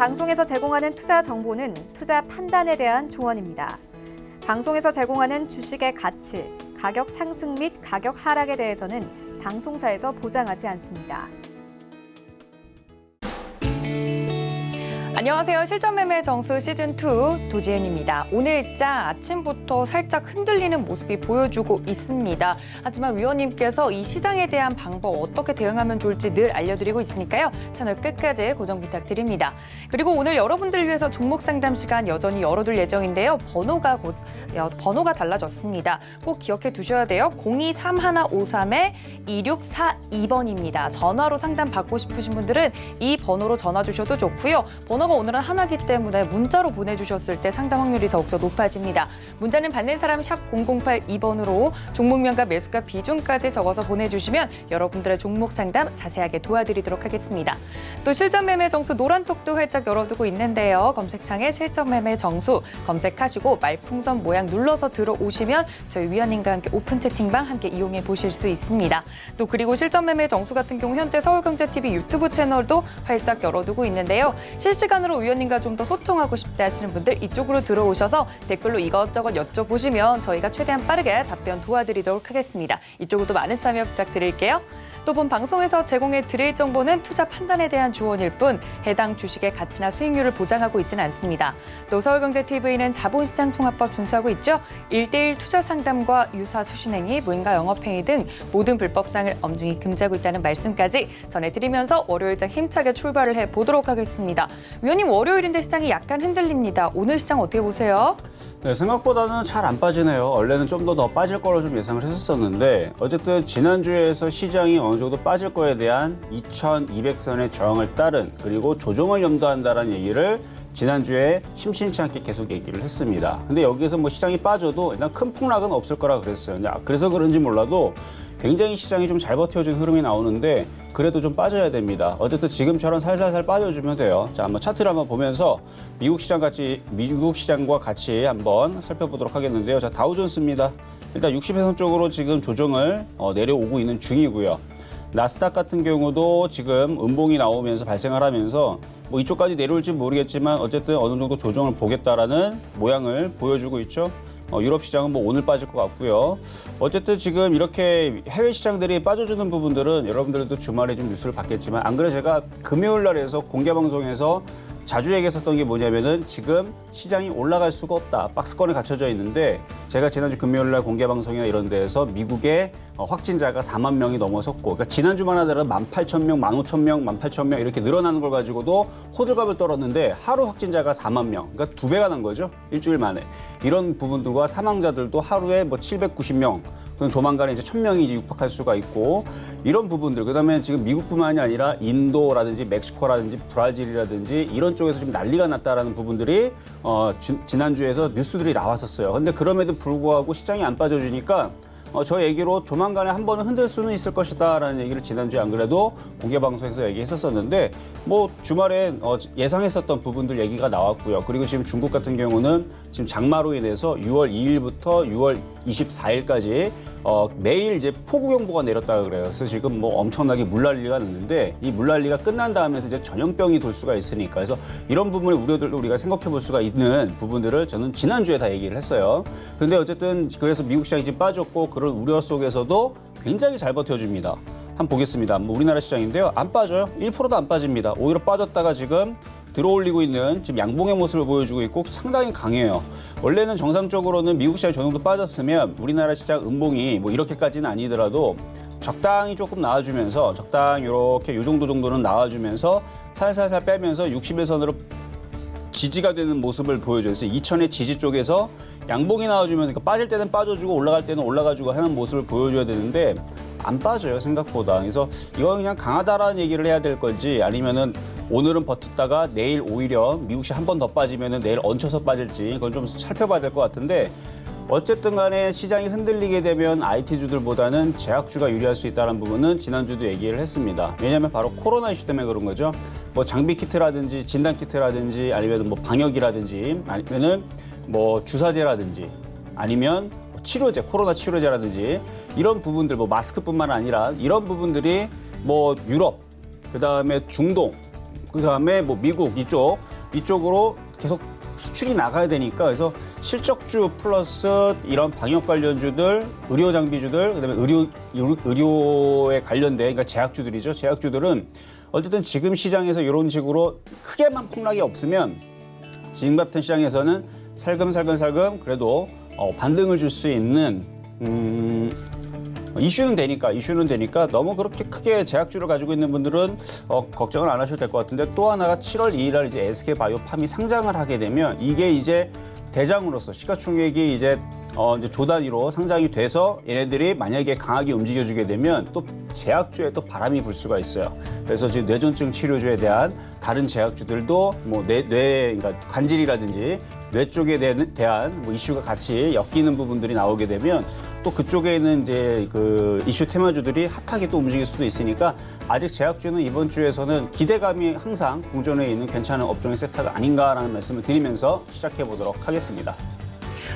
방송에서 제공하는 투자 정보는 투자 판단에 대한 조언입니다. 방송에서 제공하는 주식의 가치, 가격 상승 및 가격 하락에 대해서는 방송사에서 보장하지 않습니다. 안녕하세요. 실전매매 정수 시즌2 도지은입니다. 오늘 일자 아침부터 살짝 흔들리는 모습이 보여주고 있습니다. 하지만 위원님께서 이 시장에 대한 방법 어떻게 대응하면 좋을지 늘 알려드리고 있으니까요. 채널 끝까지 고정 부탁드립니다. 그리고 오늘 여러분들을 위해서 종목 상담 시간 여전히 열어둘 예정인데요. 번호가 달라졌습니다. 꼭 기억해 두셔야 돼요. 023153-2642번입니다. 전화로 상담 받고 싶으신 분들은 이 번호로 전화 주셔도 좋고요. 번호가 오늘은 하나이기 때문에 문자로 보내주셨을 때 상담 확률이 더욱더 높아집니다. 문자는 받는 사람 샵 0082번으로 종목명과 매수가 비중까지 적어서 보내주시면 여러분들의 종목 상담 자세하게 도와드리도록 하겠습니다. 또 실전매매 정수 노란톡도 활짝 열어두고 있는데요. 검색창에 실전매매 정수 검색하시고 말풍선 모양 눌러서 들어오시면 저희 위원님과 함께 오픈 채팅방 함께 이용해 보실 수 있습니다. 또 그리고 실전매매 정수 같은 경우 현재 서울경제TV 유튜브 채널도 활짝 열어두고 있는데요. 실시간으로 위원님과 좀 더 소통하고 싶다 하시는 분들 이쪽으로 들어오셔서 댓글로 이것저것 여쭤보시면 저희가 최대한 빠르게 답변 도와드리도록 하겠습니다. 이쪽으로도 많은 참여 부탁드릴게요. 또 본 방송에서 제공해 드릴 정보는 투자 판단에 대한 조언일 뿐 해당 주식의 가치나 수익률을 보장하고 있지는 않습니다. 또 서울경제TV는 자본시장통합법 준수하고 있죠. 1:1 투자 상담과 유사 수신행위, 무인가 영업행위 등 모든 불법상을 엄중히 금지하고 있다는 말씀까지 전해드리면서 월요일장 힘차게 출발을 해보도록 하겠습니다. 위원님, 월요일인데 시장이 약간 흔들립니다. 오늘 시장 어떻게 보세요? 네, 생각보다는 잘 안 빠지네요. 원래는 좀 더 빠질 거로 좀 예상을 했었는데 어쨌든 지난주에서 시장이 어느 정도 빠질 거에 대한 2200선의 저항을 따른 그리고 조정을 염두한다는 얘기를 지난주에 심심치 않게 계속 얘기를 했습니다. 근데 여기에서 뭐 시장이 빠져도 일단 큰 폭락은 없을 거라 그랬어요. 그래서 그런지 몰라도 굉장히 시장이 좀 잘 버텨준 흐름이 나오는데 그래도 좀 빠져야 됩니다. 어쨌든 지금처럼 살살살 빠져주면 돼요. 자, 한번 차트를 한번 보면서 미국 시장과 같이 한번 살펴보도록 하겠는데요. 자, 다우존스입니다. 일단 60회선 쪽으로 지금 조정을 내려오고 있는 중이고요. 나스닥 같은 경우도 지금 음봉이 나오면서 발생을 하면서 뭐 이쪽까지 내려올지 모르겠지만 어쨌든 어느 정도 조정을 보겠다라는 모양을 보여주고 있죠. 유럽 시장은 뭐 오늘 빠질 것 같고요. 어쨌든 지금 이렇게 해외 시장들이 빠져주는 부분들은 여러분들도 주말에 좀 뉴스를 봤겠지만 안 그래 제가 금요일 날에서 공개 방송에서 자주 얘기했었던 게 뭐냐면은 지금 시장이 올라갈 수가 없다. 박스권에 갇혀져 있는데 제가 지난주 금요일 날 공개 방송이나 이런 데에서 미국의 확진자가 4만 명이 넘어섰고 그러니까 지난주만 하더라도 18,000명, 15,000명, 18,000명 이렇게 늘어나는 걸 가지고도 호들갑을 떨었는데 하루 확진자가 4만 명. 그러니까 2배가 난 거죠. 일주일 만에. 이런 부분들과 사망자들도 하루에 뭐 790명. 그럼 조만간에 이제 1000명이 이제 육박할 수가 있고 이런 부분들 그다음에 지금 미국뿐만이 아니라 인도라든지 멕시코라든지 브라질이라든지 이런 쪽에서 지금 난리가 났다라는 부분들이 지난주에서 뉴스들이 나왔었어요. 근데 그럼에도 불구하고 시장이 안 빠져주니까 저 얘기로 조만간에 한 번은 흔들 수는 있을 것이다라는 얘기를 지난주에 안 그래도 공개 방송에서 얘기했었었는데 뭐 주말에 예상했었던 부분들 얘기가 나왔고요. 그리고 지금 중국 같은 경우는 지금 장마로 인해서 6월 2일부터 6월 24일까지 매일 이제 폭우경보가 내렸다고 그래요. 그래서 지금 뭐 엄청나게 물난리가 났는데 이 물난리가 끝난 다음에 이제 전염병이 돌 수가 있으니까 그래서 이런 부분의 우려들도 우리가 생각해 볼 수가 있는 부분들을 저는 지난주에 다 얘기를 했어요. 근데 어쨌든 그래서 미국 시장이 지금 빠졌고 그런 우려 속에서도 굉장히 잘 버텨줍니다. 한번 보겠습니다. 뭐 우리나라 시장인데요. 안 빠져요. 1%도 안 빠집니다. 오히려 빠졌다가 지금 들어올리고 있는 지금 양봉의 모습을 보여주고 있고 상당히 강해요. 원래는 정상적으로는 미국 시장이 저 정도 빠졌으면 우리나라 시장 음봉이 뭐 이렇게까지는 아니더라도 적당히 조금 나와주면서 적당히 이렇게 요 정도는 나와주면서 살살살 빼면서 60일선으로 지지가 되는 모습을 보여줘요. 그래서 2000의 지지 쪽에서 양봉이 나와주면서 그러니까 빠질 때는 빠져주고 올라갈 때는 올라가주고 하는 모습을 보여줘야 되는데 안 빠져요 생각보다. 그래서 이건 그냥 강하다라는 얘기를 해야 될 건지 아니면은 오늘은 버텼다가 내일 오히려 미국시 한 번 더 빠지면은 내일 얹혀서 빠질지 이건 좀 살펴봐야 될 것 같은데 어쨌든 간에 시장이 흔들리게 되면 IT주들보다는 제약주가 유리할 수 있다는 부분은 지난주도 얘기를 했습니다. 왜냐하면 바로 코로나 이슈 때문에 그런 거죠. 뭐 장비 키트라든지 진단 키트라든지 아니면 뭐 방역이라든지 아니면은 뭐 주사제라든지 아니면 치료제, 코로나 치료제라든지 이런 부분들 뭐 마스크뿐만 아니라 이런 부분들이 뭐 유럽, 그다음에 중동 그다음에 뭐 미국 이쪽으로 계속 수출이 나가야 되니까 그래서 실적주 플러스 이런 방역 관련주들, 의료 장비주들, 그다음에 의료에 관련된 그러니까 제약주들이죠. 제약주들은 어쨌든 지금 시장에서 이런 식으로 크게만 폭락이 없으면 지금 같은 시장에서는 살금살금 그래도 반등을 줄 수 있는 이슈는 되니까 너무 그렇게 크게 제약주를 가지고 있는 분들은 걱정을 안 하셔도 될 것 같은데 또 하나가 7월 2일 날 이제 SK바이오팜이 상장을 하게 되면 이게 이제 대장으로서 시가총액이 이제 조 단위로 상장이 돼서 얘네들이 만약에 강하게 움직여주게 되면 또 제약주에 또 바람이 불 수가 있어요. 그래서 지금 뇌전증 치료주에 대한 다른 제약주들도 뭐 그러니까 관절이라든지 뇌 쪽에 대한 뭐 이슈가 같이 엮이는 부분들이 나오게 되면 또 그쪽에 있는 이제 그 이슈 테마주들이 핫하게 또 움직일 수도 있으니까 아직 제약주는 이번 주에서는 기대감이 항상 공존해 있는 괜찮은 업종의 세타가 아닌가라는 말씀을 드리면서 시작해 보도록 하겠습니다.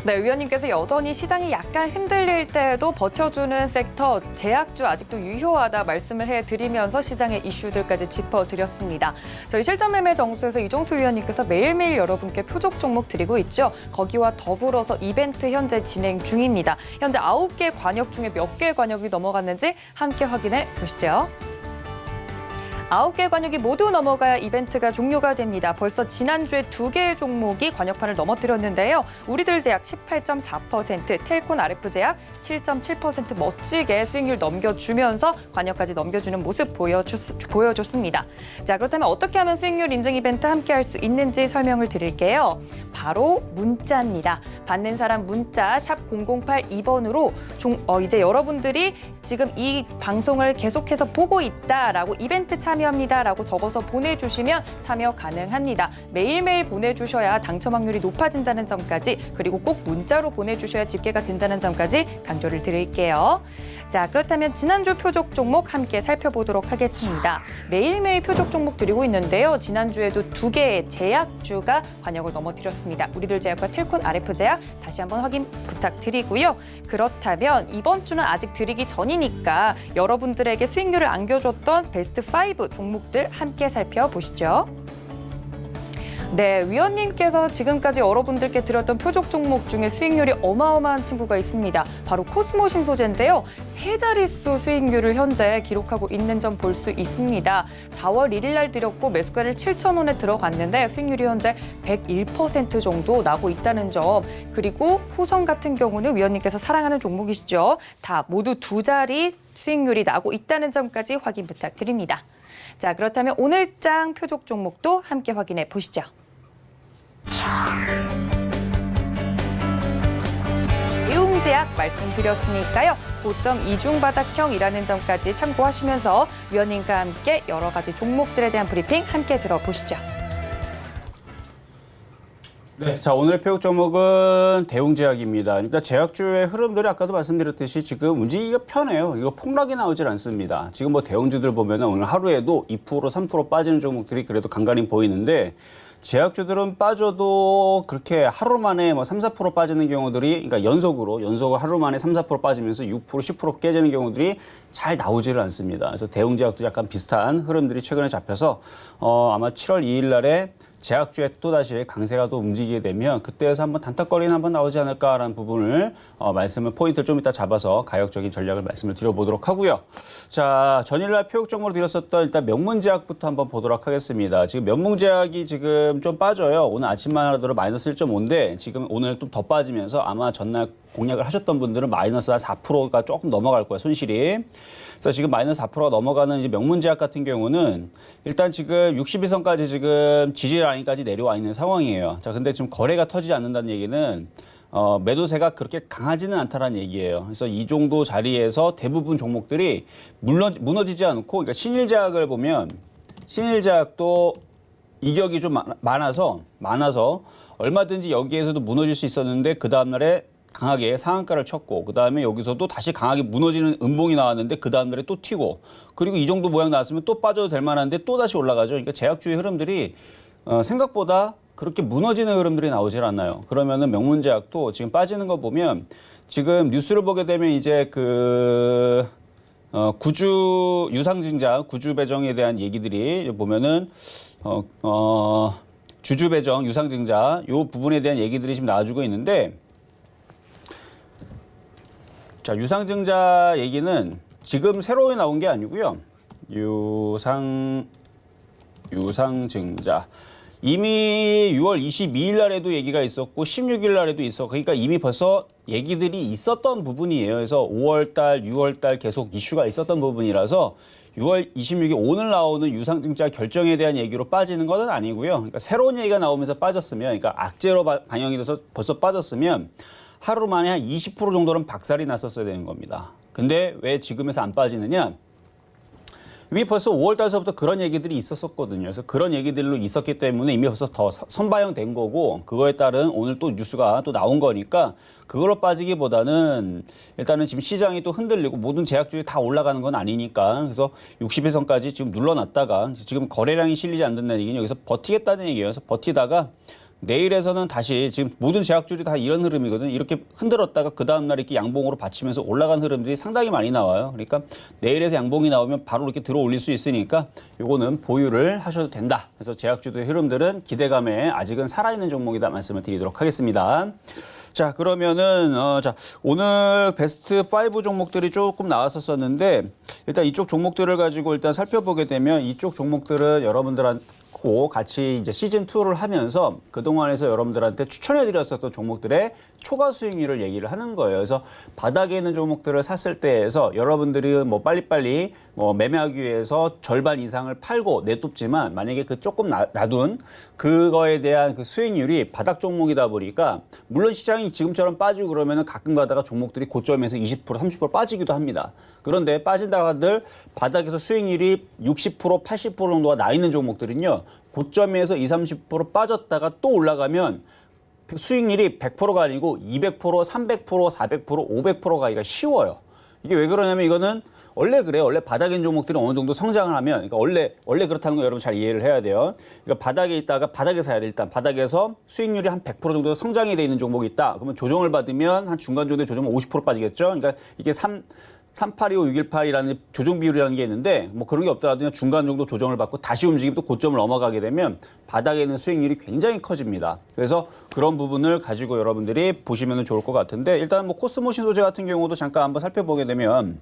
네, 위원님께서 여전히 시장이 약간 흔들릴 때에도 버텨주는 섹터, 제약주 아직도 유효하다 말씀을 해드리면서 시장의 이슈들까지 짚어드렸습니다. 저희 실전 매매 정수에서 이종수 위원님께서 매일매일 여러분께 표적 종목 드리고 있죠. 거기와 더불어서 이벤트 현재 진행 중입니다. 현재 9개 관역 중에 몇 개 관역이 넘어갔는지 함께 확인해 보시죠. 9개 관역이 모두 넘어가야 이벤트가 종료가 됩니다. 벌써 지난주에 2개의 종목이 관역판을 넘어뜨렸는데요. 우리들 제약 18.4%, 텔콘 RF 제약 7.7% 멋지게 수익률 넘겨주면서 관역까지 넘겨주는 모습 보여줬습니다. 자, 그렇다면 어떻게 하면 수익률 인증 이벤트 함께 할 수 있는지 설명을 드릴게요. 바로 문자입니다. 받는 사람 문자 샵 0082번으로 이제 여러분들이 지금 이 방송을 계속해서 보고 있다라고 이벤트 참여합니다라고 적어서 보내주시면 참여 가능합니다. 매일매일 보내주셔야 당첨 확률이 높아진다는 점까지 그리고 꼭 문자로 보내주셔야 집계가 된다는 점까지 강조를 드릴게요. 자, 그렇다면 지난주 표적 종목 함께 살펴보도록 하겠습니다. 매일매일 표적 종목 드리고 있는데요. 지난주에도 2개의 제약주가 관역을 넘어뜨렸습니다. 우리들 제약과 텔콘 RF 제약 다시 한번 확인 부탁드리고요. 그렇다면 이번 주는 아직 드리기 전이니까 여러분들에게 수익률을 안겨줬던 베스트 5 종목들 함께 살펴보시죠. 네, 위원님께서 지금까지 여러분들께 드렸던 표적 종목 중에 수익률이 어마어마한 친구가 있습니다. 바로 코스모 신소재인데요. 세 자릿수 수익률을 현재 기록하고 있는 점 볼 수 있습니다. 4월 1일 날 드렸고 매수가를 7,000원에 들어갔는데 수익률이 현재 101% 정도 나고 있다는 점. 그리고 후성 같은 경우는 위원님께서 사랑하는 종목이시죠. 다 모두 2자리 수익률이 나고 있다는 점까지 확인 부탁드립니다. 자, 그렇다면 오늘 장 표적 종목도 함께 확인해 보시죠. 대웅제약 말씀드렸으니까요. 고점 이중바닥형이라는 점까지 참고하시면서 위원님과 함께 여러 가지 종목들에 대한 브리핑 함께 들어보시죠. 네, 자 오늘 표적 종목은 대웅제약입니다. 일단 제약주의 흐름들이 아까도 말씀드렸듯이 지금 움직이기가 편해요. 이거 폭락이 나오질 않습니다. 지금 뭐 대웅주들 보면은 오늘 하루에도 2%, 3% 빠지는 종목들이 그래도 간간히 보이는데 제약주들은 빠져도 그렇게 하루 만에 뭐 3, 4% 빠지는 경우들이 그러니까 연속으로 하루 만에 3, 4% 빠지면서 6%, 10% 깨지는 경우들이 잘 나오지를 않습니다. 그래서 대웅제약도 약간 비슷한 흐름들이 최근에 잡혀서 아마 7월 2일 날에 제약주에 또다시 강세가 또 움직이게 되면 그때에서 한번 단타거리는 한번 나오지 않을까라는 부분을 포인트를 좀 이따 잡아서 가격적인 전략을 말씀을 드려보도록 하고요. 자, 전일날 표적 종목으로 드렸었던 일단 명문제약부터 한번 보도록 하겠습니다. 지금 명문제약이 지금 좀 빠져요. 오늘 아침만 하더라도 마이너스 1.5인데 지금 오늘 좀 더 빠지면서 아마 전날 공략을 하셨던 분들은 마이너스 한 4%가 조금 넘어갈 거예요, 손실이. 그래서 지금 마이너스 4%가 넘어가는 이제 명문제약 같은 경우는 일단 지금 62선까지 지금 지지 라인까지 내려와 있는 상황이에요. 자, 근데 지금 거래가 터지지 않는다는 얘기는 매도세가 그렇게 강하지는 않다는 얘기예요. 그래서 이 정도 자리에서 대부분 종목들이 무너지지 않고, 그러니까 신일제약을 보면 신일제약도 이격이 좀 많아서 얼마든지 여기에서도 무너질 수 있었는데 그 다음날에 강하게 상한가를 쳤고 그다음에 여기서도 다시 강하게 무너지는 음봉이 나왔는데 그 다음날에 또 튀고 그리고 이 정도 모양 나왔으면 또 빠져도 될 만한데 또 다시 올라가죠. 그러니까 제약주의 흐름들이 생각보다 그렇게 무너지는 흐름들이 나오질 않아요. 그러면은 명문제약도 지금 빠지는 거 보면 지금 뉴스를 보게 되면 이제 구주 유상증자, 구주 배정에 대한 얘기들이 보면은 주주 배정, 유상증자 요 부분에 대한 얘기들이 지금 나와주고 있는데, 자, 유상증자 얘기는 지금 새로 나온 게 아니고요. 유상증자. 이미 6월 22일 날에도 얘기가 있었고 16일 날에도 있어. 그러니까 이미 벌써 얘기들이 있었던 부분이에요. 그래서 5월 달, 6월 달 계속 이슈가 있었던 부분이라서 6월 26일 오늘 나오는 유상증자 결정에 대한 얘기로 빠지는 것은 아니고요. 그러니까 새로운 얘기가 나오면서 빠졌으면, 그러니까 악재로 반영이 돼서 벌써 빠졌으면 하루 만에 한 20% 정도는 박살이 났었어야 되는 겁니다. 근데 왜 지금에서 안 빠지느냐? 이미 벌써 5월 달서부터 그런 얘기들이 있었었거든요. 그래서 그런 얘기들로 있었기 때문에 이미 벌써 더 선반영된 거고, 그거에 따른 오늘 또 뉴스가 또 나온 거니까 그걸로 빠지기보다는 일단은 지금 시장이 또 흔들리고 모든 제약주들이 다 올라가는 건 아니니까, 그래서 60일선까지 지금 눌러놨다가 지금 거래량이 실리지 않는다는 얘기는 여기서 버티겠다는 얘기예요. 그래서 버티다가 내일에서는 다시, 지금 모든 제약주들이 다 이런 흐름이거든요. 이렇게 흔들었다가 그 다음날 이렇게 양봉으로 받치면서 올라간 흐름들이 상당히 많이 나와요. 그러니까 내일에서 양봉이 나오면 바로 이렇게 들어 올릴 수 있으니까 요거는 보유를 하셔도 된다. 그래서 제약주들의 흐름들은 기대감에 아직은 살아있는 종목이다 말씀을 드리도록 하겠습니다. 자, 그러면은 자, 오늘 베스트 5 종목들이 조금 나왔었는데, 일단 이쪽 종목들을 가지고 일단 살펴보게 되면 이쪽 종목들은 여러분들한테 같이 이제 시즌 2를 하면서 그동안에서 여러분들한테 추천해 드렸었던 종목들의 초과 수익률을 얘기를 하는 거예요. 그래서 바닥에 있는 종목들을 샀을 때에서 여러분들이 뭐 빨리빨리 매매하기 위해서 절반 이상을 팔고 내뒀지만, 만약에 그 조금 놔둔 그거에 대한 그 수익률이 바닥 종목이다 보니까, 물론 시장이 지금처럼 빠지고 그러면은 가끔 가다가 종목들이 고점에서 20% 30% 빠지기도 합니다. 그런데 빠진다고 한들 바닥에서 수익률이 60% 80% 정도가 나 있는 종목들은요, 고점에서 20, 30% 빠졌다가 또 올라가면 수익률이 100%가 아니고 200%, 300%, 400%, 500% 가기가 쉬워요. 이게 왜 그러냐면, 이거는 원래 그래요. 원래 바닥에 있는 종목들이 어느 정도 성장을 하면, 그러니까 원래 그렇다는 거 여러분 잘 이해를 해야 돼요. 그러니까 바닥에 있다가 바닥에 사야 돼. 일단 바닥에서 수익률이 한 100% 정도 성장이 돼 있는 종목이 있다. 그러면 조정을 받으면 한 중간 정도에 조정은 50% 빠지겠죠. 그러니까 이게 3825, 618이라는 조정 비율이라는 게 있는데, 뭐 그런 게 없더라도 그냥 중간 정도 조정을 받고 다시 움직이면 또 고점을 넘어가게 되면 바닥에 있는 수익률이 굉장히 커집니다. 그래서 그런 부분을 가지고 여러분들이 보시면 좋을 것 같은데, 일단 뭐 코스모신 소재 같은 경우도 잠깐 한번 살펴보게 되면,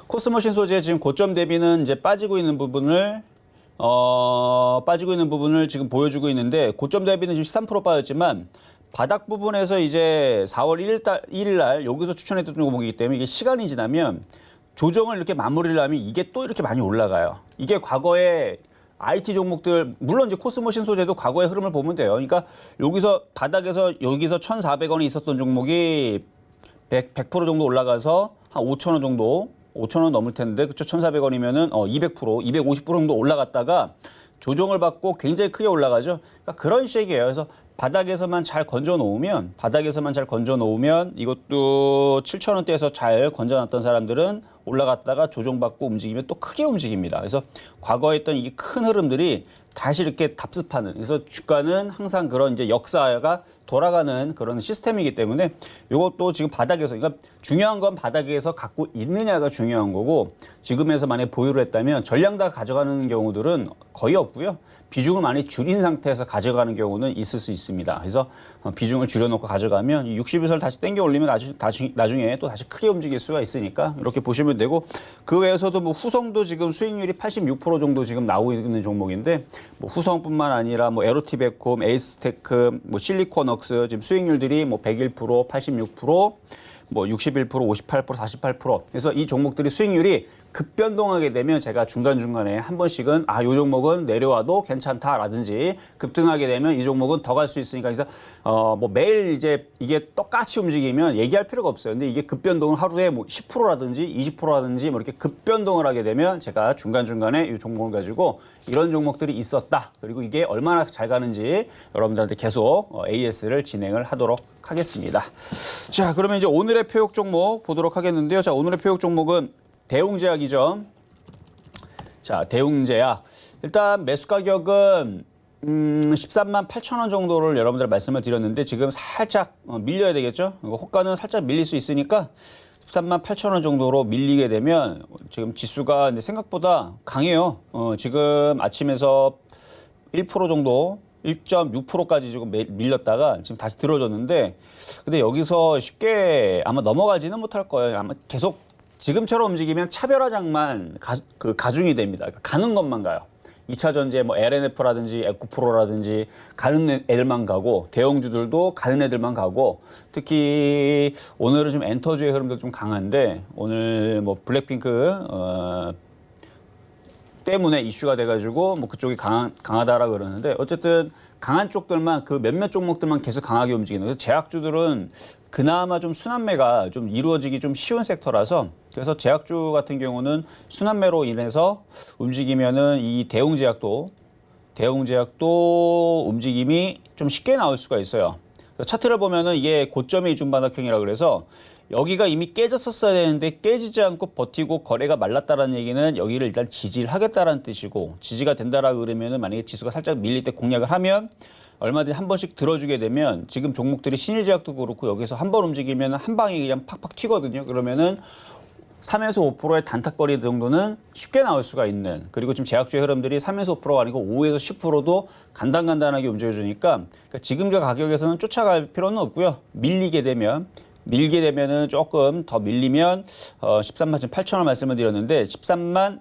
코스모신 소재 지금 고점 대비는 이제 빠지고 있는 부분을 지금 보여주고 있는데, 고점 대비는 지금 13% 빠졌지만 바닥 부분에서 이제 4월 1일 날 여기서 추천했던 종목이기 때문에, 이게 시간이 지나면 조정을 이렇게 마무리를 하면 이게 또 이렇게 많이 올라가요. 이게 과거에 IT 종목들, 물론 이제 코스모신 소재도 과거의 흐름을 보면 돼요. 그러니까 여기서 바닥에서 여기서 1,400원이 있었던 종목이 100% 정도 올라가서 한 5,000원 정도, 5,000원 넘을 텐데, 그쵸? 1,400원이면은 200%, 250% 정도 올라갔다가 조정을 받고 굉장히 크게 올라가죠. 그러니까 그런 식이에요. 그래서 바닥에서만 잘 건져 놓으면 이것도 7,000원대에서 잘 건져 놨던 사람들은 올라갔다가 조정받고 움직이면 또 크게 움직입니다. 그래서 과거에 했던 이 큰 흐름들이 다시 이렇게 답습하는, 그래서 주가는 항상 그런 이제 역사가 돌아가는 그런 시스템이기 때문에, 이것도 지금 바닥에서, 그러니까 중요한 건 바닥에서 갖고 있느냐가 중요한 거고, 지금에서 만약에 보유를 했다면 전량 다 가져가는 경우들은 거의 없고요. 비중을 많이 줄인 상태에서 가져가는 경우는 있을 수 있습니다. 그래서 비중을 줄여놓고 가져가면 60일선을 다시 당겨 올리면 나중에 또 다시 크게 움직일 수가 있으니까 이렇게 보시면 되고, 그 외에서도 뭐 후성도 지금 수익률이 86% 정도 지금 나오고 있는 종목인데, 뭐 후성뿐만 아니라 뭐 에로티베콤, 에이스테크, 뭐 실리콘웍스 지금 수익률들이 뭐 101%, 86%, 뭐 61%, 58%, 48%. 그래서 이 종목들이 수익률이 급변동하게 되면 제가 중간중간에 한 번씩은 이 종목은 내려와도 괜찮다라든지, 급등하게 되면 이 종목은 더 갈 수 있으니까, 그래서 뭐 매일 이제 이게 똑같이 움직이면 얘기할 필요가 없어요. 근데 이게 급변동을 하루에 뭐 10%라든지 20%라든지 뭐 이렇게 급변동을 하게 되면 제가 중간중간에 이 종목을 가지고 이런 종목들이 있었다, 그리고 이게 얼마나 잘 가는지 여러분들한테 계속 AS를 진행을 하도록 하겠습니다. 자, 그러면 이제 오늘의 표역 종목 보도록 하겠는데요. 자, 오늘의 표역 종목은 대웅제약이죠. 자, 대웅제약. 일단 매수 가격은 13만 8천 원 정도를 여러분들 말씀을 드렸는데, 지금 살짝 밀려야 되겠죠. 호가는 살짝 밀릴 수 있으니까 13만 8천 원 정도로 밀리게 되면 지금 지수가 근데 생각보다 강해요. 지금 아침에서 1% 정도 1.6%까지 지금 밀렸다가 지금 다시 들어졌는데 근데 여기서 쉽게 아마 넘어가지는 못할 거예요. 아마 계속 지금처럼 움직이면 차별화장만 가중이 됩니다. 그러니까 가는 것만 가요. 2차 전지에 뭐 LNF라든지 에코프로라든지 가는 애들만 가고 대형주들도 가는 애들만 가고 특히 오늘은 좀 엔터주의 흐름도 좀 강한데 오늘 뭐 블랙핑크 때문에 이슈가 돼가지고 뭐 그쪽이 강하다라 그러는데 어쨌든 강한 쪽들만 그 몇몇 종목들만 계속 강하게 움직이는 그래서 제약주들은 그나마 좀 순환매가 좀 이루어지기 좀 쉬운 섹터라서 그래서 제약주 같은 경우는 순환매로 인해서 움직이면은 이 대웅제약도 움직임이 좀 쉽게 나올 수가 있어요. 차트를 보면은 이게 고점의 이중바닥형이라 그래서 여기가 이미 깨졌었어야 되는데 깨지지 않고 버티고 거래가 말랐다라는 얘기는 여기를 일단 지지를 하겠다라는 뜻이고 지지가 된다라고 그러면은 만약에 지수가 살짝 밀릴 때 공략을 하면 얼마든지 한 번씩 들어주게 되면 지금 종목들이 신일제약도 그렇고 여기서 한 번 움직이면 한 방에 그냥 팍팍 튀거든요. 그러면은 3에서 5%의 단타거리 정도는 쉽게 나올 수가 있는 그리고 지금 제약주의 흐름들이 3에서 5%가 아니고 5에서 10%도 간단간단하게 움직여주니까 그러니까 지금 저 가격에서는 쫓아갈 필요는 없고요. 밀리게 되면은 조금 더 밀리면 13만 8천 원 말씀을 드렸는데 13만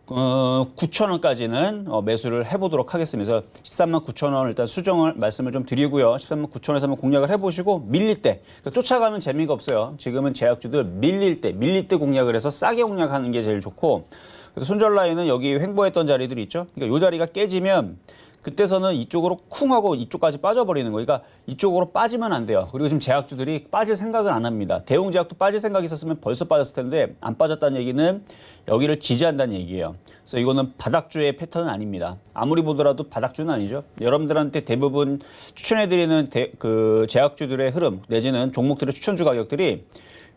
9천 원까지는 매수를 해보도록 하겠습니다. 그래서 13만 9천 원을 일단 수정을 말씀을 좀 드리고요. 13만 9천 원에서 한번 공략을 해보시고 밀릴 때 그러니까 쫓아가면 재미가 없어요. 지금은 제약주들 밀릴 때 공략을 해서 싸게 공략하는 게 제일 좋고 그래서 손절 라인은 여기 횡보했던 자리들이 있죠. 그러니까 이 자리가 깨지면 그때서는 이쪽으로 쿵 하고 이쪽까지 빠져버리는 거예요. 그러니까 이쪽으로 빠지면 안 돼요. 그리고 지금 제약주들이 빠질 생각을 안 합니다. 대웅제약도 빠질 생각이 있었으면 벌써 빠졌을 텐데 안 빠졌다는 얘기는 여기를 지지한다는 얘기예요. 그래서 이거는 바닥주의 패턴은 아닙니다. 아무리 보더라도 바닥주는 아니죠. 여러분들한테 대부분 추천해드리는 그 제약주들의 흐름 내지는 종목들의 추천주 가격들이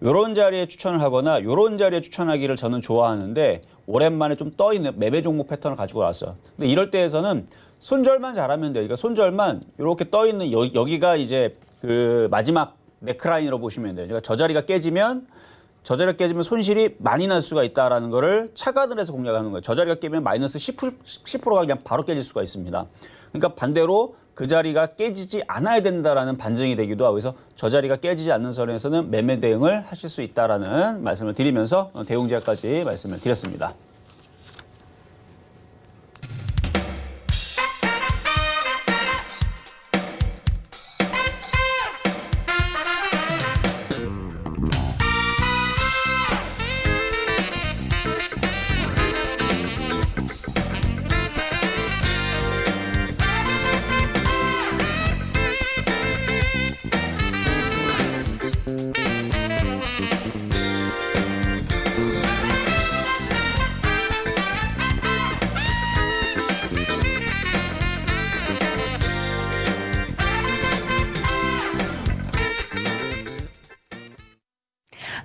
요런 자리에 추천을 하거나 요런 자리에 추천하기를 저는 좋아하는데 오랜만에 좀 떠있는 매매 종목 패턴을 가지고 왔어요. 근데 이럴 때에서는 손절만 잘하면 돼요. 그러니까 손절만 이렇게 떠있는 여기가 이제 그 마지막 네크라인으로 보시면 돼요. 그러니까 저 자리가 깨지면 손실이 많이 날 수가 있다라는 거를 차관을 해서 공략하는 거예요. 저 자리가 깨면 마이너스 10%가 그냥 바로 깨질 수가 있습니다. 그러니까 반대로 그 자리가 깨지지 않아야 된다라는 반증이 되기도 하고 그래서 저 자리가 깨지지 않는 선에서는 매매 대응을 하실 수 있다라는 말씀을 드리면서 대웅제약까지 말씀을 드렸습니다.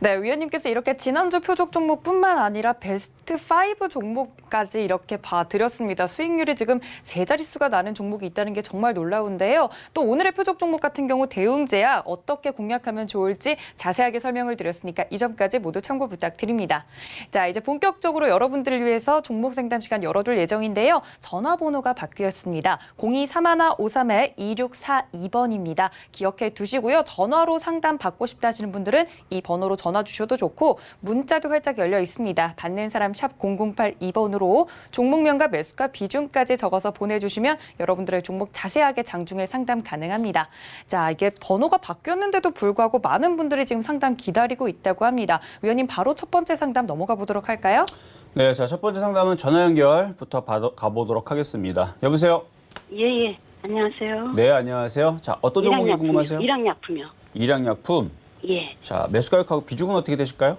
네, 위원님께서 이렇게 지난주 표적 종목뿐만 아니라 베스트 5 종목까지 이렇게 봐드렸습니다. 수익률이 지금 세 자릿수가 나는 종목이 있다는 게 정말 놀라운데요. 또 오늘의 표적 종목 같은 경우 대웅제약 어떻게 공략하면 좋을지 자세하게 설명을 드렸으니까 이 점까지 모두 참고 부탁드립니다. 자, 이제 본격적으로 여러분들을 위해서 종목 상담 시간 열어둘 예정인데요. 전화번호가 바뀌었습니다. 0231-532642번입니다. 기억해 두시고요. 전화로 상담 받고 싶다 하시는 분들은 이 번호로 전화 주셔도 좋고 문자도 활짝 열려 있습니다. 받는 사람 샵 0082번으로 종목명과 매수가 비중까지 적어서 보내주시면 여러분들의 종목 자세하게 장중에 상담 가능합니다. 자, 이게 번호가 바뀌었는데도 불구하고 많은 분들이 지금 상담 기다리고 있다고 합니다. 위원님 바로 첫 번째 상담 넘어가 보도록 할까요? 네, 자, 첫 번째 상담은 전화 연결부터 가보도록 하겠습니다. 여보세요? 예. 안녕하세요. 네, 안녕하세요. 자, 어떤 종목이 궁금하세요? 일양약품이요. 일양약품. 예. 자, 매수 가격하고 비중은 어떻게 되실까요?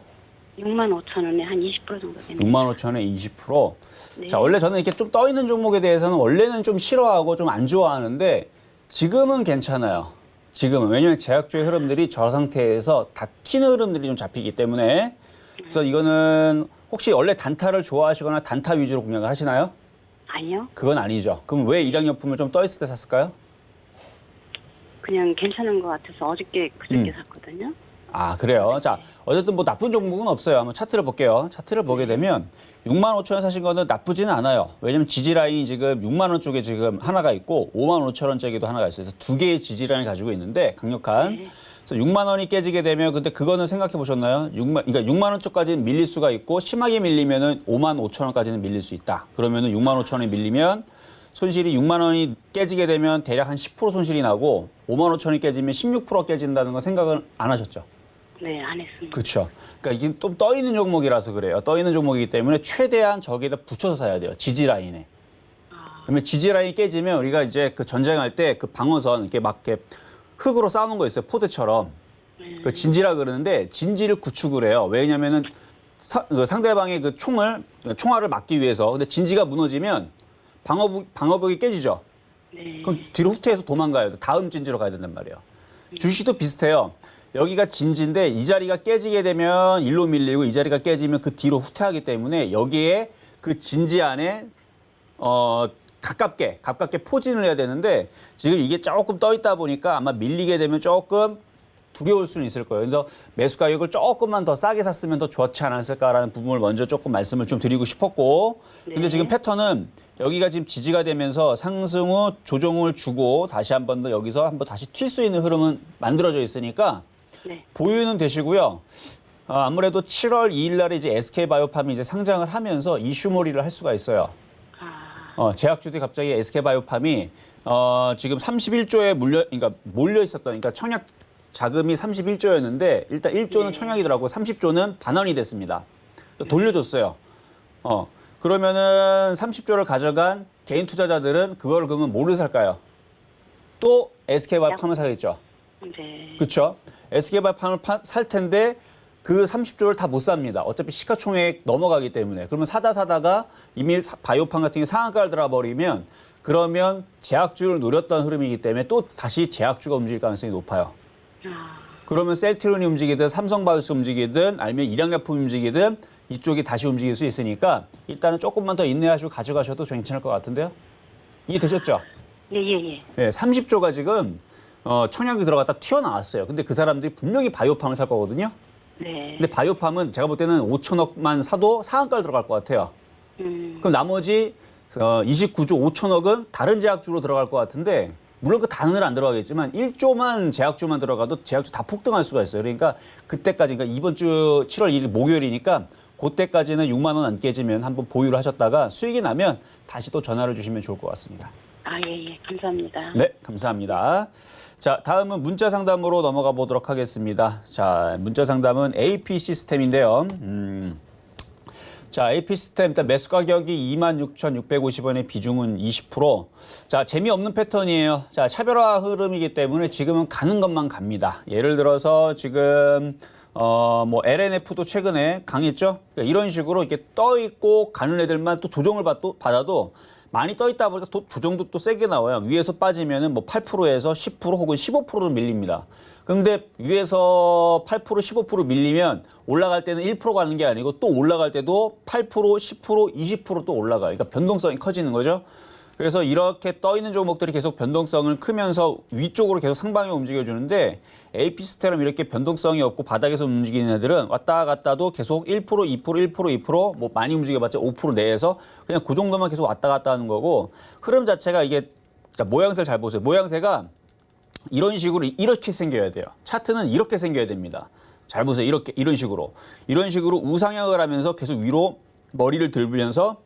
65,000원에 한 20% 정도 됩니다. 65,000원에 20%. 네. 자, 원래 저는 이렇게 좀 떠있는 종목에 대해서는 원래는 좀 싫어하고 좀 안 좋아하는데 지금은 괜찮아요. 지금은. 왜냐면 제약주의 흐름들이 저 상태에서 다 튀는 흐름들이 좀 잡히기 때문에. 그래서 이거는 혹시 원래 단타를 좋아하시거나 단타 위주로 공략을 하시나요? 아니요. 그건 아니죠. 그럼 왜 일양약품을 좀 떠있을 때 샀을까요? 그냥 괜찮은 것 같아서 어저께 그저께 샀거든요. 아, 그래요. 자, 어쨌든 뭐 나쁜 종목은 없어요. 한번 차트를 볼게요. 차트를 보게 되면 6만 5천 원 사신 거는 나쁘지는 않아요. 왜냐면 지지 라인이 지금 6만 원 쪽에 지금 하나가 있고 5만 5천 원짜리도 하나가 있어요. 그래서 두 개의 지지 라인을 가지고 있는데 강력한. 그래서 6만 원이 깨지게 되면 근데 그거는 생각해 보셨나요? 그러니까 6만 원 쪽까지는 밀릴 수가 있고 심하게 밀리면은 5만 5천 원까지는 밀릴 수 있다. 그러면은 6만 5천 원이 밀리면 손실이 6만 원이 깨지게 되면 대략 한 10% 손실이 나고 5만 5천 원이 깨지면 16% 깨진다는 건 생각을 안 하셨죠? 네, 안 했습니다. 그렇죠. 그러니까 이게 또 떠 있는 종목이라서 그래요. 떠 있는 종목이기 때문에 최대한 저기에다 붙여서 사야 돼요. 지지 라인에. 그러면 지지 라인이 깨지면 우리가 이제 그 전쟁할 때 그 방어선 이렇게 막 이렇게 흙으로 쌓아놓은 거 있어요. 포대처럼. 그 진지라 그러는데 진지를 구축을 해요. 왜냐면은 그 상대방의 그 총알을 막기 위해서. 근데 진지가 무너지면 방어벽이 깨지죠. 네. 그럼 뒤로 후퇴해서 도망가요. 다음 진지로 가야 된단 말이에요. 주식도 비슷해요. 여기가 진지인데 이 자리가 깨지게 되면 일로 밀리고 이 자리가 깨지면 그 뒤로 후퇴하기 때문에 여기에 그 진지 안에 가깝게 포진을 해야 되는데 지금 이게 조금 떠 있다 보니까 아마 밀리게 되면 조금 두려울 수는 있을 거예요. 그래서 매수 가격을 조금만 더 싸게 샀으면 더 좋지 않았을까라는 부분을 먼저 조금 말씀을 좀 드리고 싶었고 근데 지금 패턴은 여기가 지금 지지가 되면서 상승 후 조정을 주고 다시 한 번 더 여기서 한번 다시 튈 수 있는 흐름은 만들어져 있으니까 네. 보유는 되시고요. 아무래도 7월 2일 날에 이제 SK바이오팜이 이제 상장을 하면서 이슈몰이를 할 수가 있어요. 제약주들이 갑자기 SK바이오팜이 지금 31조에 몰려 있었던 그러니까 청약 자금이 31조였는데 일단 1조는 청약이더라고 30조는 반환이 됐습니다. 돌려줬어요. 그러면은 30조를 가져간 개인 투자자들은 그걸 그러면 뭐를 살까요? 또 SK바이오팜을 사겠죠. 네. 그렇죠? SK바이오팜을 살 텐데 그 30조를 다 못 삽니다. 어차피 시가총액 넘어가기 때문에. 그러면 사다가 이미 바이오팜 같은 게 상한가를 들어버리면 그러면 제약주를 노렸던 흐름이기 때문에 또 다시 제약주가 움직일 가능성이 높아요. 그러면 셀트리온이 움직이든 삼성바이오스 움직이든 아니면 일양약품이 움직이든 이쪽이 다시 움직일 수 있으니까 일단은 조금만 더 인내하시고 가져가셔도 괜찮을 것 같은데요. 이해되셨죠? 예. 네, 30조가 지금 청약이 들어갔다 튀어나왔어요. 근데 그 사람들이 분명히 바이오팜을 살 거거든요. 네. 근데 바이오팜은 제가 볼 때는 5천억만 사도 상한가를 들어갈 것 같아요. 그럼 나머지 29조 5천억은 다른 제약주로 들어갈 것 같은데 물론 그 다는 안 들어가겠지만 1조만 제약주만 들어가도 제약주 다 폭등할 수가 있어요. 그러니까 그때까지 그러니까 이번 주 7월 1일 목요일이니까 그때까지는 6만 원 안 깨지면 한번 보유를 하셨다가 수익이 나면 다시 또 전화를 주시면 좋을 것 같습니다. 예. 감사합니다. 네, 감사합니다. 자, 다음은 문자 상담으로 넘어가 보도록 하겠습니다. 자, 문자 상담은 AP 시스템인데요. 자, AP 시스템 일단 매수 가격이 26,650원의 비중은 20%. 자, 재미없는 패턴이에요. 자, 차별화 흐름이기 때문에 지금은 가는 것만 갑니다. 예를 들어서 지금 뭐 LNF도 최근에 강했죠. 그러니까 이런 식으로 이렇게 떠 있고 가는 애들만 또 조정을 받아도 많이 떠 있다 보니까 또 조정도 또 세게 나와요. 위에서 빠지면은 뭐 8%에서 10% 혹은 15%로 밀립니다. 그런데 위에서 8%, 15% 밀리면 올라갈 때는 1% 가는 게 아니고 또 올라갈 때도 8%, 10%, 20%또 올라가요. 그러니까 변동성이 커지는 거죠. 그래서 이렇게 떠 있는 종목들이 계속 변동성을 크면서 위쪽으로 계속 상방에 움직여주는데 AP스처럼 이렇게 변동성이 없고 바닥에서 움직이는 애들은 왔다 갔다도 계속 1%, 2%, 1%, 2%, 뭐 많이 움직여봤자 5% 내에서 그냥 그 정도만 계속 왔다 갔다 하는 거고 흐름 자체가 이게 자, 모양새를 잘 보세요. 모양새가 이런 식으로 이렇게 생겨야 돼요. 차트는 이렇게 생겨야 됩니다. 잘 보세요. 이런 식으로 우상향을 하면서 계속 위로 머리를 들면서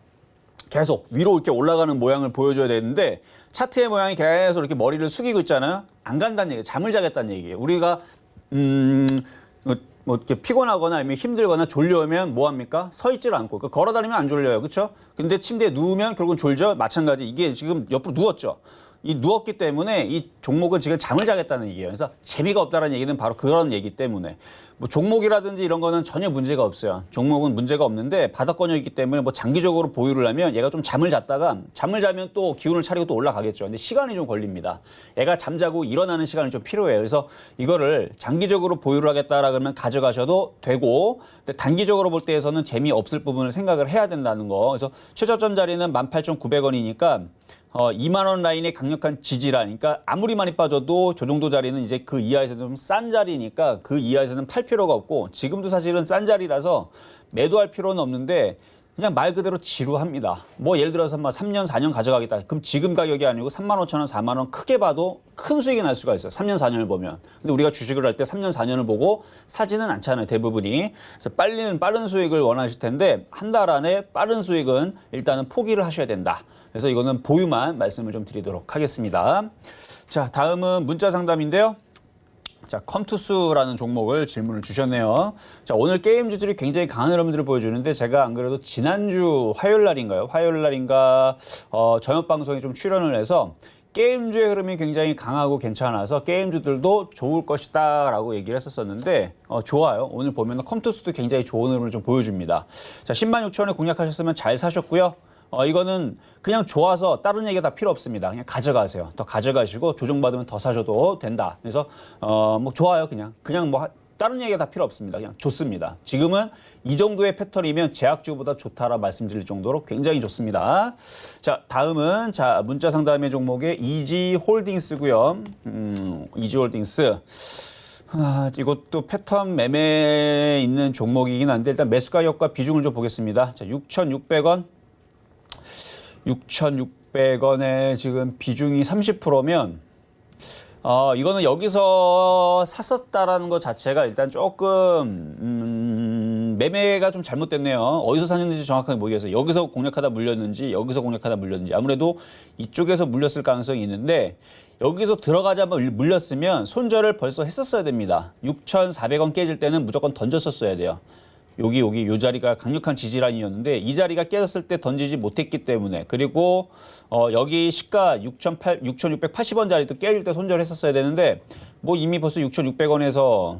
계속 위로 이렇게 올라가는 모양을 보여줘야 되는데 차트의 모양이 계속 이렇게 머리를 숙이고 있잖아요. 안 간다는 얘기예요. 잠을 자겠다는 얘기예요. 우리가 뭐 이렇게 피곤하거나 아니면 힘들거나 졸려오면 뭐 합니까? 서 있질 않고 그러니까 걸어 다니면 안 졸려요. 그렇죠? 근데 침대에 누우면 결국은 졸죠. 마찬가지. 이게 지금 옆으로 누웠죠. 이 누웠기 때문에 이 종목은 지금 잠을 자겠다는 얘기예요. 그래서 재미가 없다는 얘기는 바로 그런 얘기 때문에 뭐 종목이라든지 이런 거는 전혀 문제가 없어요. 종목은 문제가 없는데 바닥권역이 있기 때문에 뭐 장기적으로 보유를 하면 얘가 좀 잠을 잤다가 잠을 자면 또 기운을 차리고 또 올라가겠죠. 근데 시간이 좀 걸립니다. 얘가 잠자고 일어나는 시간이 좀 필요해요. 그래서 이거를 장기적으로 보유를 하겠다라 그러면 가져가셔도 되고, 근데 단기적으로 볼 때에서는 재미없을 부분을 생각을 해야 된다는 거. 그래서 최저점 자리는 18,900원이니까 2만 원 라인의 강력한 지지라, 그러니까 아무리 많이 빠져도 저 정도 자리는 이제 그 이하에서는 좀 싼 자리니까 그 이하에서는 팔 필요가 없고, 지금도 사실은 싼 자리라서 매도할 필요는 없는데 그냥 말 그대로 지루합니다. 뭐 예를 들어서 막 3년, 4년 가져가겠다. 그럼 지금 가격이 아니고 3만 5천 원, 4만 원 크게 봐도 큰 수익이 날 수가 있어요. 3년, 4년을 보면. 근데 우리가 주식을 할 때 3년, 4년을 보고 사지는 않잖아요. 대부분이. 그래서 빠른 수익을 원하실 텐데 한 달 안에 빠른 수익은 일단은 포기를 하셔야 된다. 그래서 이거는 보유만 말씀을 좀 드리도록 하겠습니다. 자, 다음은 문자 상담인데요. 자, 컴투스라는 종목을 질문을 주셨네요. 자, 오늘 게임주들이 굉장히 강한 흐름들을 보여주는데 제가 안 그래도 지난주 화요일 날인가 저녁 방송에 좀 출연을 해서 게임주의 흐름이 굉장히 강하고 괜찮아서 게임주들도 좋을 것이다 라고 얘기를 했었는데 좋아요. 오늘 보면 컴투스도 굉장히 좋은 흐름을 좀 보여줍니다. 자, 10만 6천 원에 공략하셨으면 잘 사셨고요. 이거는 그냥 좋아서 다른 얘기가 다 필요 없습니다. 그냥 가져가세요. 더 가져가시고 조정받으면 더 사셔도 된다. 그래서 뭐 좋아요. 그냥 뭐 다른 얘기가 다 필요 없습니다. 그냥 좋습니다. 지금은 이 정도의 패턴이면 제약주보다 좋다라 말씀드릴 정도로 굉장히 좋습니다. 자, 다음은 문자 상담의 종목의 이지홀딩스고요. 이지홀딩스. 이것도 패턴 매매에 있는 종목이긴 한데 일단 매수 가격과 비중을 좀 보겠습니다. 자, 6,600원. 6,600원에 지금 비중이 30%면 이거는 여기서 샀었다라는 것 자체가 일단 조금 매매가 좀 잘못됐네요. 어디서 샀는지 정확하게 모르겠어요. 여기서 공략하다 물렸는지 여기서 공략하다 물렸는지 아무래도 이쪽에서 물렸을 가능성이 있는데 여기서 들어가자마자 물렸으면 손절을 벌써 했었어야 됩니다. 6,400원 깨질 때는 무조건 던졌었어야 돼요. 요 자리가 강력한 지지라인이었는데 이 자리가 깨졌을 때 던지지 못했기 때문에, 그리고 여기 시가 6,680원 자리도 깨질 때 손절했었어야 되는데 뭐 이미 벌써 6,600원에서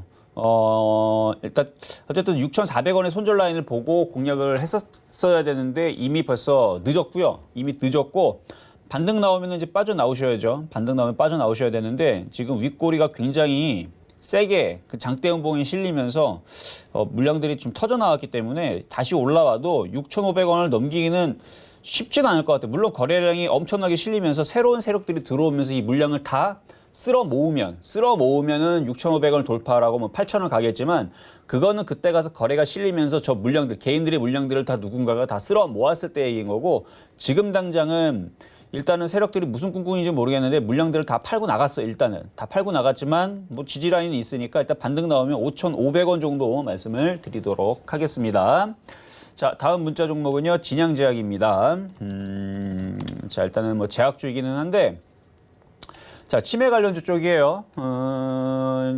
일단 어쨌든 6,400원의 손절 라인을 보고 공략을 했었어야 되는데 이미 벌써 늦었고요. 이미 늦었고 반등 나오면 이제 빠져나오셔야죠. 반등 나오면 빠져나오셔야 되는데 지금 윗꼬리가 굉장히 세게 그 장대음봉이 실리면서 물량들이 좀 터져 나왔기 때문에 다시 올라와도 6,500원을 넘기기는 쉽지는 않을 것 같아요. 물론 거래량이 엄청나게 실리면서 새로운 세력들이 들어오면서 이 물량을 다 쓸어 모으면은 6,500원을 돌파하라고 뭐 8,000원 가겠지만 그거는 그때 가서 거래가 실리면서 저 물량들, 개인들의 물량들을 다 누군가가 다 쓸어 모았을 때 얘기인 거고, 지금 당장은 일단은 세력들이 무슨 꿍꿍인지 모르겠는데 물량들을 다 팔고 나갔어요. 일단은 다 팔고 나갔지만 뭐 지지 라인이 있으니까 일단 반등 나오면 5,500원 정도 말씀을 드리도록 하겠습니다. 자, 다음 문자 종목은요, 진양제약입니다. 자, 일단은 뭐 제약주이기는 한데, 자, 치매 관련주 쪽이에요.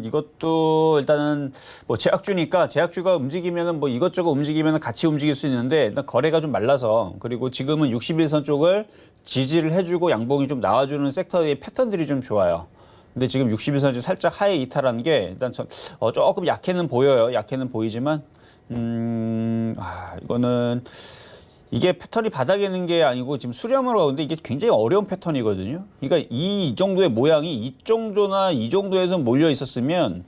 이것도 일단은 뭐 제약주니까 제약주가 움직이면은 뭐 이것저것 움직이면은 같이 움직일 수 있는데 일단 거래가 좀 말라서, 그리고 지금은 61선 쪽을 지지를 해주고 양봉이 좀 나와주는 섹터의 패턴들이 좀 좋아요. 근데 지금 61선이 살짝 하에 이탈한 게 일단 조금 약해는 보여요. 약해는 보이지만 이거는 이게 패턴이 바닥에 있는 게 아니고 지금 수렴으로 가는데 이게 굉장히 어려운 패턴이거든요. 그러니까 이 정도의 모양이 이 정도나 이 정도에서 몰려 있었으면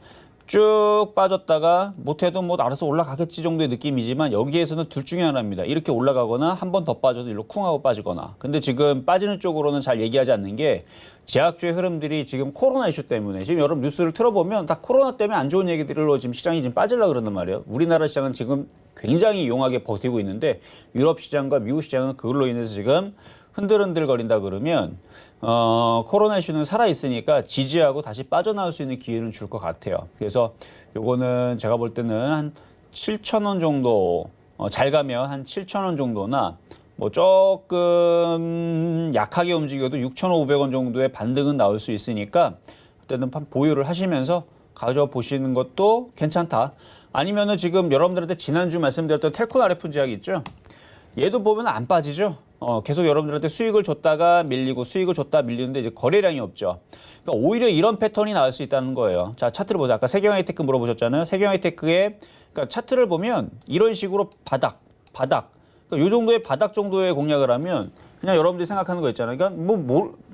쭉 빠졌다가 못해도 뭐 알아서 올라가겠지 정도의 느낌이지만 여기에서는 둘 중에 하나입니다. 이렇게 올라가거나 한 번 더 빠져서 일로 쿵 하고 빠지거나. 근데 지금 빠지는 쪽으로는 잘 얘기하지 않는 게 제약주의 흐름들이 지금 코로나 이슈 때문에, 지금 여러분 뉴스를 틀어보면 다 코로나 때문에 안 좋은 얘기들로 지금 시장이 지금 빠지려고 그런단 말이에요. 우리나라 시장은 지금 굉장히 용하게 버티고 있는데 유럽 시장과 미국 시장은 그걸로 인해서 지금 흔들흔들거린다 그러면 코로나 이슈는 살아있으니까 지지하고 다시 빠져나올 수 있는 기회는 줄 것 같아요. 그래서 요거는 제가 볼 때는 한 7,000원 정도, 잘 가면 한 7,000원 정도나 뭐 조금 약하게 움직여도 6,500원 정도의 반등은 나올 수 있으니까 그때는 보유를 하시면서 가져보시는 것도 괜찮다. 아니면은 지금 여러분들한테 지난주 말씀드렸던 텔콘 RF 제약이 있죠. 얘도 보면 안 빠지죠. 계속 여러분들한테 수익을 줬다가 밀리고 수익을 줬다 밀리는데 이제 거래량이 없죠. 그러니까 오히려 이런 패턴이 나올 수 있다는 거예요. 자, 차트를 보자. 아까 세경하이테크 물어보셨잖아요. 세경하이테크의 그러니까 차트를 보면 이런 식으로 바닥. 그러니까 이 정도의 바닥 정도의 공략을 하면 그냥 여러분들이 생각하는 거 있잖아요. 그러니까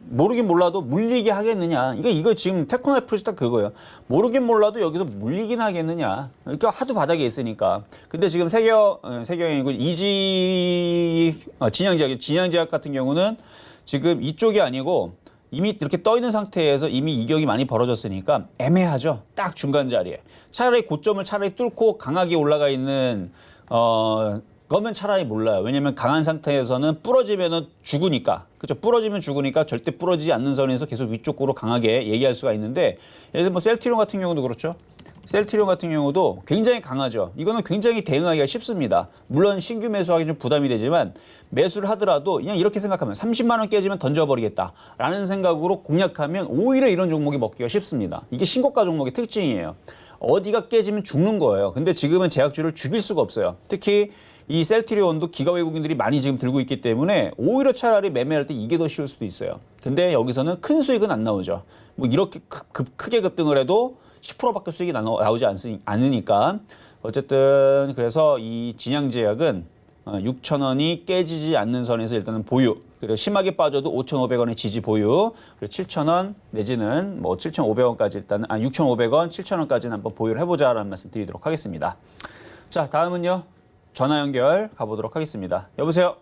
모르긴 몰라도 물리게 하겠느냐. 이거 지금 테크노 프로젝트 딱 그거예요. 모르긴 몰라도 여기서 물리긴 하겠느냐. 그러니까 하도 바닥에 있으니까. 근데 지금 세경이고 진양제약 같은 경우는 지금 이쪽이 아니고 이미 이렇게 떠 있는 상태에서 이미 이격이 많이 벌어졌으니까 애매하죠. 딱 중간 자리에. 차라리 고점을 뚫고 강하게 올라가 있는 그러면 차라리 몰라요. 왜냐하면 강한 상태에서는 부러지면은 죽으니까. 그렇죠? 부러지면 죽으니까 절대 부러지지 않는 선에서 계속 위쪽으로 강하게 얘기할 수가 있는데 예를 들어 뭐 셀트리온 같은 경우도 그렇죠. 셀트리온 같은 경우도 굉장히 강하죠. 이거는 굉장히 대응하기가 쉽습니다. 물론 신규 매수하기 좀 부담이 되지만 매수를 하더라도 그냥 이렇게 생각하면 30만 원 깨지면 던져버리겠다라는 생각으로 공략하면 오히려 이런 종목이 먹기가 쉽습니다. 이게 신고가 종목의 특징이에요. 어디가 깨지면 죽는 거예요. 근데 지금은 제약주를 죽일 수가 없어요. 특히 이 셀트리온도 기가 외국인들이 많이 지금 들고 있기 때문에 오히려 차라리 매매할 때 이게 더 쉬울 수도 있어요. 근데 여기서는 큰 수익은 안 나오죠. 뭐 이렇게 크게 급등을 해도 10%밖에 수익이 나오지 않으니까 어쨌든 그래서 이 진양제약은 6,000원이 깨지지 않는 선에서 일단은 보유. 그리고 심하게 빠져도 5,500원의 지지 보유. 그리고 7,000원 내지는 뭐 7,500원까지 일단은 6,500원, 7,000원까지는 한번 보유를 해보자라는 말씀 드리도록 하겠습니다. 자, 다음은요. 전화 연결 가보도록 하겠습니다. 여보세요?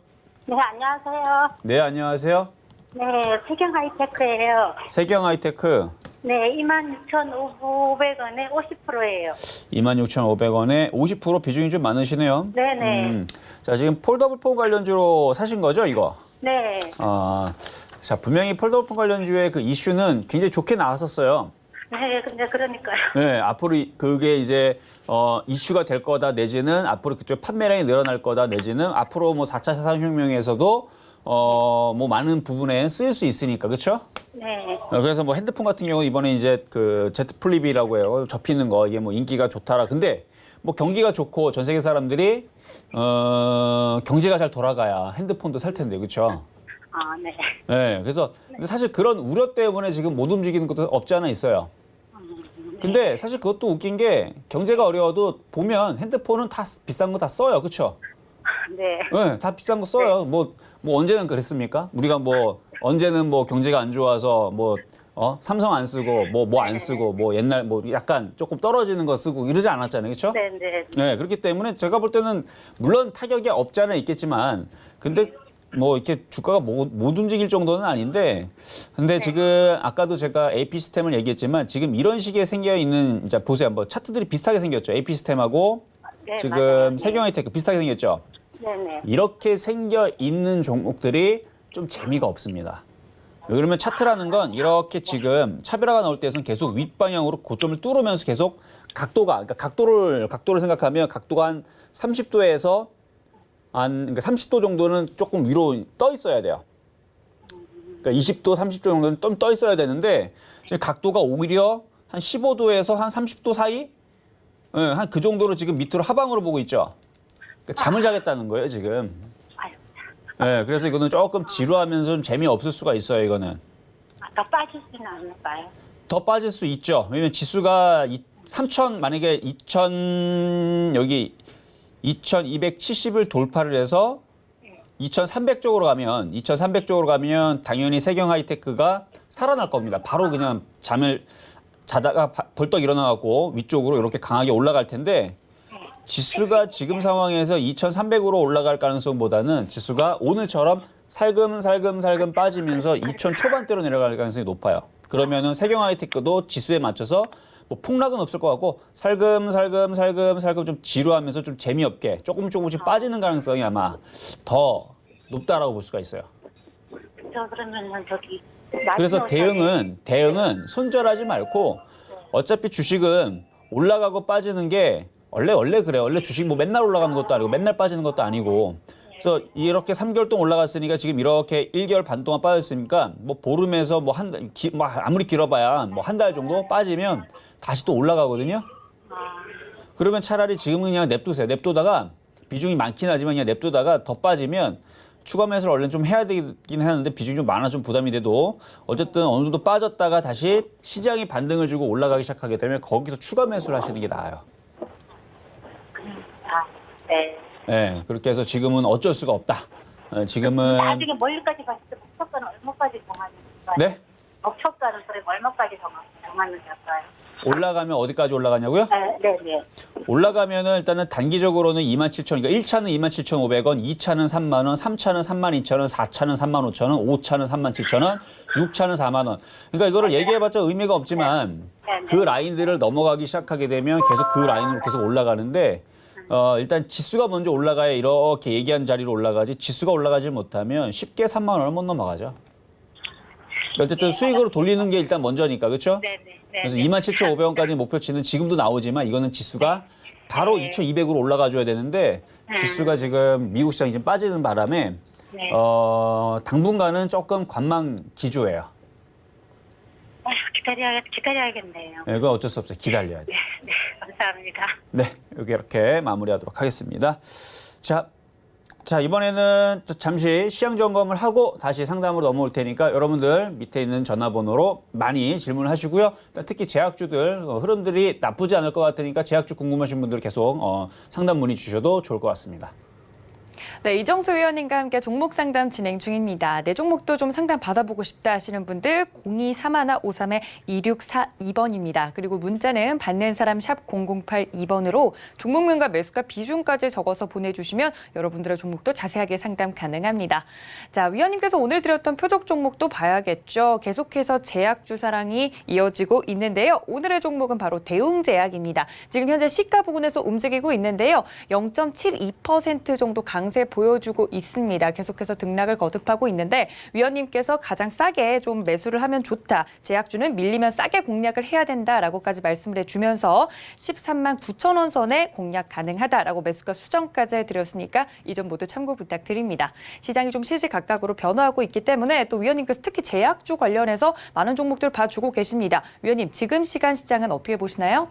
네, 안녕하세요. 네, 안녕하세요. 네, 세경 하이테크예요. 세경 하이테크 네, 26,500원에 50%예요. 26,500원에 50% 비중이 좀 많으시네요. 네네. 자, 지금 폴더블 폰 관련주로 사신 거죠, 이거? 네. 자, 분명히 폴더블 폰 관련주의 그 이슈는 굉장히 좋게 나왔었어요. 네, 근데 그러니까요. 네, 앞으로 그게 이제 이슈가 될 거다 내지는 앞으로 그쪽 판매량이 늘어날 거다 내지는 앞으로 뭐 4차 산업혁명에서도 뭐 많은 부분에 쓰일 수 있으니까 그렇죠? 네. 그래서 뭐 핸드폰 같은 경우 이번에 이제 그 Z 플립이라고 해요. 접히는 거 이게 뭐 인기가 좋다라. 근데 뭐 경기가 좋고 전 세계 사람들이 경제가 잘 돌아가야 핸드폰도 살 텐데 그렇죠? 네. 네, 그래서 근데 사실 그런 우려 때문에 지금 못 움직이는 것도 없지 않아 있어요. 근데 사실 그것도 웃긴 게 경제가 어려워도 보면 핸드폰은 다 비싼 거 다 써요. 그렇죠? 네. 네, 다 비싼 거 써요. 뭐 언제는 그랬습니까? 우리가 뭐 언제는 뭐 경제가 안 좋아서 뭐 삼성 안 쓰고 뭐 안 쓰고 뭐 옛날 뭐 약간 조금 떨어지는 거 쓰고 이러지 않았잖아요. 그렇죠? 네, 네. 네, 그렇기 때문에 제가 볼 때는 물론 타격이 없지 않아 있겠지만 근데 뭐 이렇게 주가가 못 움직일 정도는 아닌데 근데 지금 아까도 제가 AP 시스템을 얘기했지만 지금 이런 식의 생겨 있는 이제 보세요. 한번 차트들이 비슷하게 생겼죠. AP 시스템하고 네, 지금 맞아요. 세경 하이테크 비슷하게 생겼죠. 네, 네. 이렇게 생겨 있는 종목들이 좀 재미가 없습니다. 그러면 차트라는 건 이렇게 지금 차별화가 나올 때에서는 계속 윗방향으로 고점을 뚫으면서 계속 각도가 그러니까 각도를 생각하면 각도가 한 30도에서 그러니까 30도 정도는 조금 위로 떠 있어야 돼요. 그러니까 20도, 30도 정도는 좀 떠 있어야 되는데 지금 각도가 오히려 한 15도에서 한 30도 사이, 한 그 정도로 지금 밑으로 하방으로 보고 있죠. 그러니까 잠을 자겠다는 거예요 지금. 아유, 네, 그래서 이거는 조금 지루하면서 좀 재미없을 수가 있어요 이거는. 더 빠지지는 않을까요? 더 빠질 수 있죠. 왜냐면 지수가 3,000 만약에 2270을 돌파를 해서 2300쪽으로 가면 당연히 세경 하이테크가 살아날 겁니다. 바로 그냥 잠을 자다가 벌떡 일어나갖고 위쪽으로 이렇게 강하게 올라갈 텐데 지수가 지금 상황에서 2300으로 올라갈 가능성보다는 지수가 오늘처럼 살금 빠지면서 2000 초반대로 내려갈 가능성이 높아요. 그러면은 세경 하이테크도 지수에 맞춰서 뭐 폭락은 없을 것 같고 살금 좀 지루하면서 좀 재미없게 조금씩 빠지는 가능성이 아마 더 높다라고 볼 수가 있어요. 저 그러면은 저기 그래서 대응은 손절하지 말고 어차피 주식은 올라가고 빠지는 게 원래 그래요. 원래 주식 뭐 맨날 올라가는 것도 아니고 맨날 빠지는 것도 아니고. 그래서 이렇게 3개월 동안 올라갔으니까 지금 이렇게 1개월 반 동안 빠졌으니까 뭐 보름에서 뭐 아무리 길어봐야 뭐 한 달 정도 빠지면 다시 또 올라가거든요. 그러면 차라리 지금은 그냥 냅두세요. 냅두다가 비중이 많긴 하지만 그냥 냅두다가 더 빠지면 추가 매수를 원래는 좀 해야 되긴 하는데 비중이 좀 많아 좀 부담이 돼도 어쨌든 어느 정도 빠졌다가 다시 시장이 반등을 주고 올라가기 시작하게 되면 거기서 추가 매수를 하시는 게 나아요. 아, 네. 네, 그렇게 해서 지금은 어쩔 수가 없다. 지금은 나중에 멀리까지 갔을 때 목표가는 얼마까지 정하는 걸까요? 네? 목표가는 그럼 얼마까지 정하는 걸까요? 올라가면 어디까지 올라가냐고요? 네, 네. 올라가면은 일단은 단기적으로는 27,000원, 그러니까 1차는 27,500원, 2차는 3만 원, 3차는 32,000원, 4차는 35,000원, 5차는 37,000원, 6차는 4만 원. 그러니까 이거를 얘기해봤자 의미가 없지만 그 라인들을 넘어가기 시작하게 되면 계속 그 라인으로 계속 올라가는데 일단 지수가 먼저 올라가야 이렇게 얘기한 자리로 올라가지 지수가 올라가지 못하면 쉽게 3만 원을 못 넘어가죠. 어쨌든 수익으로 돌리는 게 일단 먼저니까 그렇죠? 네. 그래서 27,500원까지 목표치는 지금도 나오지만 이거는 지수가 바로 2,200으로 올라가줘야 되는데 지수가 지금 미국 시장이 좀 빠지는 바람에 네. 당분간은 조금 관망 기조예요. 기다려야겠네요. 네, 이건 어쩔 수 없어요. 기다려야 돼요. 네, 감사합니다. 네, 여기 이렇게 마무리하도록 하겠습니다. 자, 이번에는 잠시 시장 점검을 하고 다시 상담으로 넘어올 테니까 여러분들 밑에 있는 전화번호로 많이 질문하시고요. 특히 제약주들 흐름들이 나쁘지 않을 것 같으니까 제약주 궁금하신 분들 계속 상담 문의 주셔도 좋을 것 같습니다. 네, 이정수 위원님과 함께 종목 상담 진행 중입니다. 내 종목도 좀 상담 받아보고 싶다 하시는 분들 0231-53-2642번입니다. 그리고 문자는 받는 사람 샵 0082번으로 종목명과 매수가 비중까지 적어서 보내주시면 여러분들의 종목도 자세하게 상담 가능합니다. 자, 위원님께서 오늘 드렸던 표적 종목도 봐야겠죠. 계속해서 제약주 사랑이 이어지고 있는데요. 오늘의 종목은 바로 대웅제약입니다. 지금 현재 시가 부근에서 움직이고 있는데요. 0.72% 정도 강세 보여주고 있습니다. 계속해서 등락을 거듭하고 있는데 위원님께서 가장 싸게 좀 매수를 하면 좋다. 제약주는 밀리면 싸게 공략을 해야 된다라고까지 말씀을 해주면서 13만 9천 원 선에 공략 가능하다라고 매수가 수정까지 해드렸으니까 이 점 모두 참고 부탁드립니다. 시장이 좀 시시각각으로 변화하고 있기 때문에 또 위원님께서 특히 제약주 관련해서 많은 종목들 봐주고 계십니다. 위원님 지금 시간 시장은 어떻게 보시나요?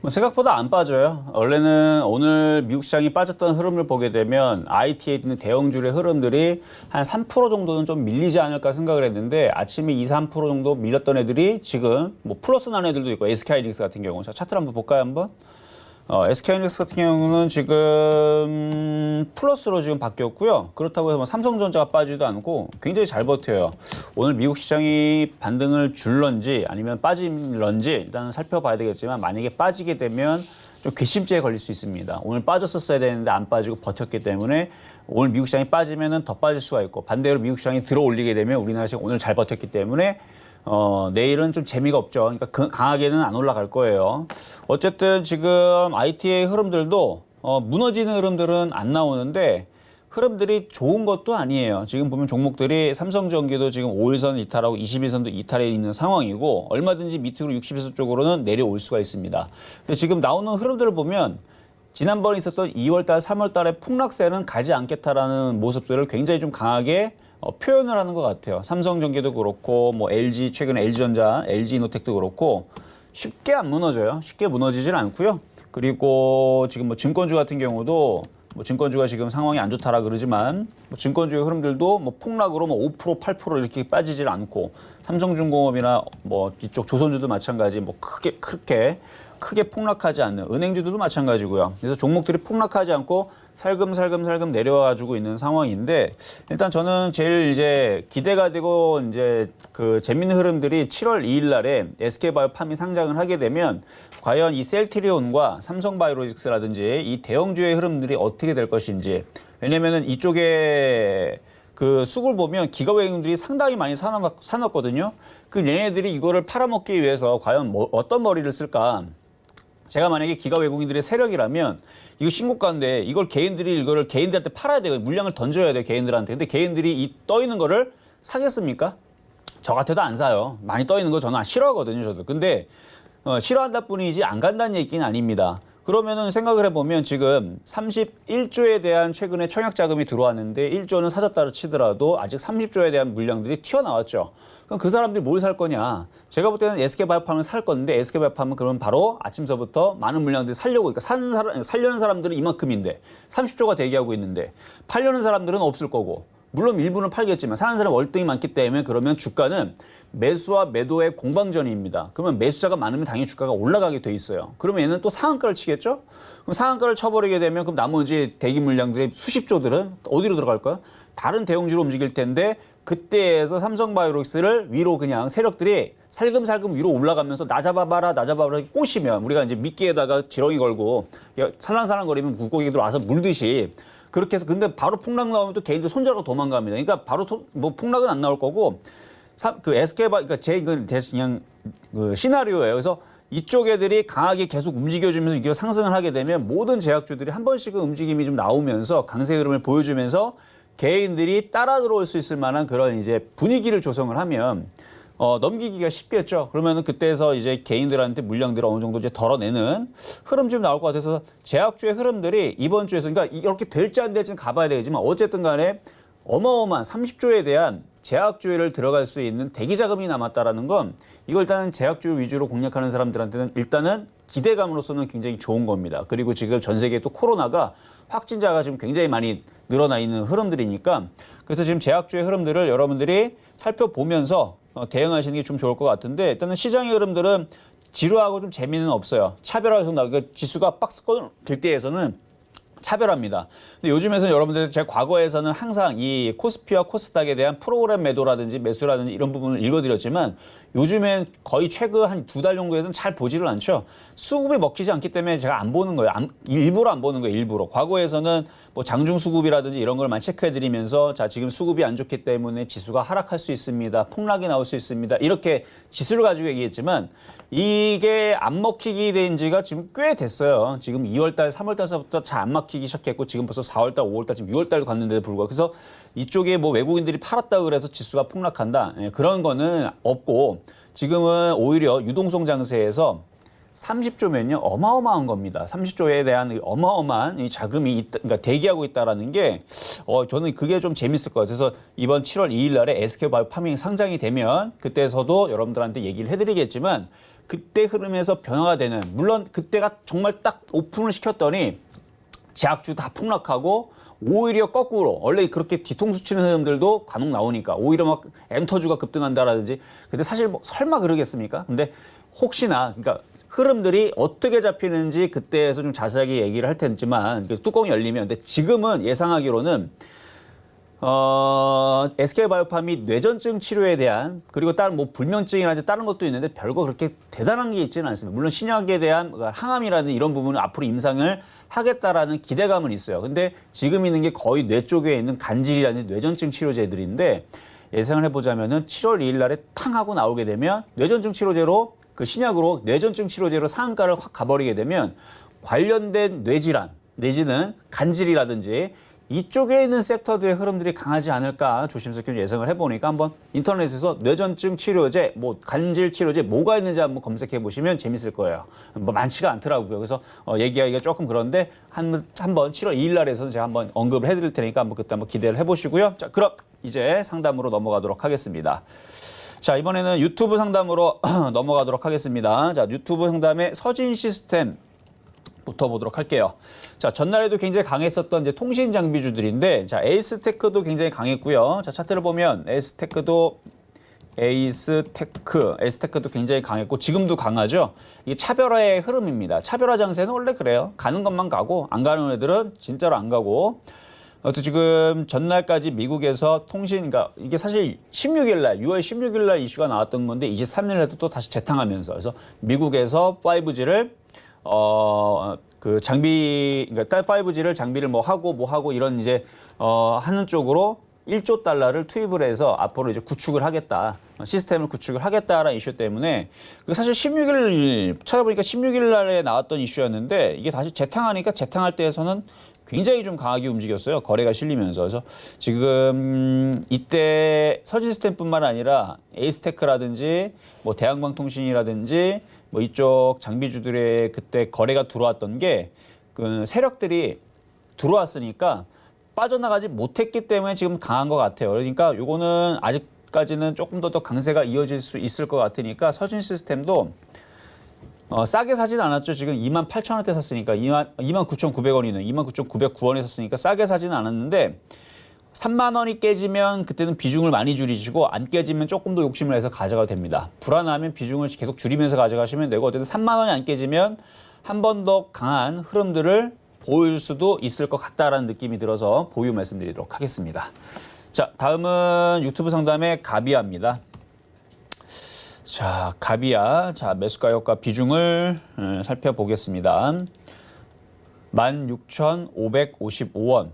생각보다 안 빠져요. 원래는 오늘 미국 시장이 빠졌던 흐름을 보게 되면 IT에 있는 대형주의 흐름들이 한 3% 정도는 좀 밀리지 않을까 생각을 했는데 아침에 2-3% 정도 밀렸던 애들이 지금 뭐 플러스 난 애들도 있고 SK하이닉스 같은 경우 자 차트를 한번 볼까요 한번? SK하이닉스 같은 경우는 지금 플러스로 지금 바뀌었고요. 그렇다고 해서 뭐 삼성전자가 빠지도 않고 굉장히 잘 버텨요. 오늘 미국 시장이 반등을 줄런지 아니면 빠질런지 일단 살펴봐야 되겠지만 만약에 빠지게 되면 좀 괘씸죄에 걸릴 수 있습니다. 오늘 빠졌었어야 되는데 안 빠지고 버텼기 때문에 오늘 미국 시장이 빠지면 더 빠질 수가 있고 반대로 미국 시장이 들어 올리게 되면 우리나라 시장 오늘 잘 버텼기 때문에 내일은 좀 재미가 없죠. 그러니까 강하게는 안 올라갈 거예요. 어쨌든 지금 IT의 흐름들도 무너지는 흐름들은 안 나오는데 흐름들이 좋은 것도 아니에요. 지금 보면 종목들이 삼성전기도 지금 5일선 이탈하고 21선도 이탈해 있는 상황이고 얼마든지 밑으로 60선 쪽으로는 내려올 수가 있습니다. 근데 지금 나오는 흐름들을 보면 지난번에 있었던 2월달, 3월달에 폭락세는 가지 않겠다라는 모습들을 굉장히 좀 강하게 표현을 하는 것 같아요. 삼성전기도 그렇고 뭐 LG 최근에 LG전자, LG이노텍도 그렇고 쉽게 안 무너져요. 쉽게 무너지진 않고요. 그리고 지금 뭐 증권주 같은 경우도 뭐 증권주가 지금 상황이 안 좋다라 그러지만 뭐 증권주의 흐름들도 뭐 폭락으로 뭐 5%, 8% 이렇게 빠지질 않고 삼성중공업이나 뭐 이쪽 조선주도 마찬가지 뭐 크게 폭락하지 않는 은행주들도 마찬가지고요. 그래서 종목들이 폭락하지 않고 살금 내려와주고 있는 상황인데 일단 저는 제일 이제 기대가 되고 이제 그 재밌는 흐름들이 7월 2일 날에 SK바이오팜이 상장을 하게 되면 과연 이 셀트리온과 삼성바이오로직스라든지 이 대형주의 흐름들이 어떻게 될 것인지 왜냐면은 이쪽에 그 수급을 보면 기업외국인들이 상당히 많이 사놨거든요. 그 얘네들이 이거를 팔아먹기 위해서 과연 어떤 머리를 쓸까? 제가 만약에 기가 외국인들의 세력이라면 이거 신고가인데 이걸 개인들한테 팔아야 돼요. 물량을 던져야 돼요. 개인들한테. 근데 개인들이 이 떠 있는 거를 사겠습니까? 저 같아도 안 사요. 많이 떠 있는 거 저는 싫어하거든요. 저도. 근데 싫어한다 뿐이지 안 간다는 얘기는 아닙니다. 그러면은 생각을 해보면 지금 31조에 대한 최근에 청약 자금이 들어왔는데 1조는 사졌다고 치더라도 아직 30조에 대한 물량들이 튀어나왔죠. 그럼 그 사람들이 뭘 살 거냐? 제가 볼 때는 SK바이오팜을 살 건데 SK바이오팜은 그러면 바로 아침서부터 많은 물량들이 살려고 그러니까 살려는 사람들은 이만큼인데 30조가 대기하고 있는데 팔려는 사람들은 없을 거고 물론 일부는 팔겠지만 사는 사람 월등히 많기 때문에 그러면 주가는 매수와 매도의 공방전입니다. 그러면 매수자가 많으면 당연히 주가가 올라가게 돼 있어요. 그러면 얘는 또 상한가를 치겠죠? 그럼 상한가를 쳐버리게 되면 그럼 나머지 대기 물량들의 수십조들은 어디로 들어갈까요? 다른 대형주로 움직일 텐데 그때에서 삼성바이오로직스를 위로 그냥 세력들이 살금살금 위로 올라가면서 나 잡아봐라 꼬시면 우리가 이제 미끼에다가 지렁이 걸고 살랑살랑거리면 물고기들 와서 물듯이 그렇게 해서 근데 바로 폭락 나오면 또 개인들 손절하고 도망갑니다. 그러니까 바로 뭐 폭락은 안 나올 거고 그 SK바 그러니까 제 그냥 그 시나리오예요. 그래서 이쪽 애들이 강하게 계속 움직여주면서 이게 상승을 하게 되면 모든 제약주들이 한 번씩은 움직임이 좀 나오면서 강세 흐름을 보여주면서 개인들이 따라 들어올 수 있을 만한 그런 이제 분위기를 조성을 하면 넘기기가 쉽겠죠. 그러면은 그때에서 이제 개인들한테 물량들을 어느 정도 이제 덜어내는 흐름 좀 나올 것 같아서 제약주의 흐름들이 이번 주에서 그러니까 이렇게 될지 안 될지는 가봐야 되겠지만 어쨌든 간에 어마어마한 30조에 대한 제약주를 들어갈 수 있는 대기 자금이 남았다라는 건 이걸 일단은 제약주 위주로 공략하는 사람들한테는 일단은 기대감으로서는 굉장히 좋은 겁니다. 그리고 지금 전 세계 또 코로나가 확진자가 지금 굉장히 많이 늘어나 있는 흐름들이니까 그래서 지금 제약주의 흐름들을 여러분들이 살펴보면서 대응하시는 게 좀 좋을 것 같은데 일단은 시장의 흐름들은 지루하고 좀 재미는 없어요. 차별화해서 나오니까 지수가 박스 길 때에서는 차별합니다. 근데 요즘에서는 여러분들 제가 과거에서는 항상 이 코스피와 코스닥에 대한 프로그램 매도라든지 매수라든지 이런 부분을 읽어드렸지만 요즘엔 거의 최근 한 2달 정도에서는 잘 보지를 않죠. 수급이 먹히지 않기 때문에 제가 안 보는 거예요. 일부러 안 보는 거예요. 일부러. 과거에서는 뭐 장중 수급이라든지 이런 걸 많이 체크해드리면서 자 지금 수급이 안 좋기 때문에 지수가 하락할 수 있습니다. 폭락이 나올 수 있습니다. 이렇게 지수를 가지고 얘기했지만 이게 안 먹히게 된 지가 지금 꽤 됐어요. 지금 2월달, 3월달서부터 잘 안 먹히기 시작했고 지금 벌써 4월달, 5월달, 지금 6월달도 갔는데도 불구하고 그래서 이쪽에 뭐 외국인들이 팔았다 그래서 지수가 폭락한다. 그런 거는 없고 지금은 오히려 유동성 장세에서 30조면요 어마어마한 겁니다. 30조에 대한 어마어마한 이 자금이 그러니까 대기하고 있다라는 게 저는 그게 좀 재밌을 것 같아요. 그래서 이번 7월 2일 날에 SK바이오팜이 상장이 되면 그때서도 여러분들한테 얘기를 해드리겠지만 그때 흐름에서 변화가 되는 물론 그때가 정말 딱 오픈을 시켰더니 제약주 다 폭락하고 오히려 거꾸로 원래 그렇게 뒤통수 치는 흐름들도 간혹 나오니까 오히려 막 엔터주가 급등한다라든지 근데 사실 뭐 설마 그러겠습니까? 근데 혹시나 그러니까 흐름들이 어떻게 잡히는지 그때에서 좀 자세하게 얘기를 할 테지만 뚜껑이 열리면 근데 지금은 예상하기로는 SK바이오팜이 뇌전증 치료에 대한 그리고 다른 뭐 불면증이라든지 다른 것도 있는데 별거 그렇게 대단한 게 있지는 않습니다. 물론 신약에 대한 항암이라든지 이런 부분은 앞으로 임상을 하겠다라는 기대감은 있어요. 근데 지금 있는 게 거의 뇌 쪽에 있는 간질이라든지 뇌전증 치료제들인데 예상을 해보자면은 7월 2일 날에 탕 하고 나오게 되면 뇌전증 치료제로 그 신약으로 뇌전증 치료제로 상한가를 확 가버리게 되면 관련된 뇌질환 내지는 간질이라든지 이쪽에 있는 섹터들의 흐름들이 강하지 않을까 조심스럽게 예상을 해보니까 한번 인터넷에서 뇌전증 치료제, 뭐 간질 치료제 뭐가 있는지 한번 검색해 보시면 재밌을 거예요. 뭐 많지가 않더라고요. 그래서 얘기하기가 조금 그런데 한번 7월 2일 날에서는 제가 한번 언급을 해드릴 테니까 한번 그때 한번 기대를 해보시고요. 자, 그럼 이제 상담으로 넘어가도록 하겠습니다. 자, 이번에는 유튜브 상담으로 넘어가도록 하겠습니다. 자, 유튜브 상담의 서진 시스템 부터 보도록 할게요. 자, 전날에도 굉장히 강했었던 이제 통신 장비주들인데, 자, 에이스테크도 굉장히 강했고요. 자, 차트를 보면 에이스테크도 굉장히 강했고 지금도 강하죠. 이게 차별화의 흐름입니다. 차별화 장세는 원래 그래요. 가는 것만 가고 안 가는 애들은 진짜로 안 가고. 지금 전날까지 미국에서 통신, 그러니까 이게 사실 16일 날, 6월 16일 날 이슈가 나왔던 건데 23일 날도 또 다시 재탕하면서 그래서 미국에서 5G를 그 장비, 그러니까 5G를 장비를 뭐 하고 이런 이제 하는 쪽으로 1조 달러를 투입을 해서 앞으로 이제 구축을 하겠다. 시스템을 구축을 하겠다라는 이슈 때문에 사실 16일 찾아보니까 16일 날에 나왔던 이슈였는데 이게 다시 재탕하니까 재탕할 때에서는 굉장히 좀 강하게 움직였어요. 거래가 실리면서. 그래서 지금 이때 서진시스템뿐만 아니라 에이스테크라든지 뭐 대한방통신이라든지 뭐 이쪽 장비주들의 그때 거래가 들어왔던 게 그 세력들이 들어왔으니까 빠져나가지 못했기 때문에 지금 강한 것 같아요. 그러니까 요거는 아직까지는 조금 더 강세가 이어질 수 있을 것 같으니까 서진시스템도 싸게 사진 않았죠. 지금 28,000원대 샀으니까 29,900원이네. 29,909원에 샀으니까 싸게 사지는 않았는데 3만 원이 깨지면 그때는 비중을 많이 줄이시고 안 깨지면 조금 더 욕심을 내서 가져가도 됩니다. 불안하면 비중을 계속 줄이면서 가져가시면 되고 어쨌든 3만 원이 안 깨지면 한 번 더 강한 흐름들을 보여줄 수도 있을 것 같다라는 느낌이 들어서 보유 말씀드리도록 하겠습니다. 자, 다음은 유튜브 상담의 가비아입니다. 자, 가비아. 자, 매수가격과 비중을 살펴보겠습니다. 16,555원.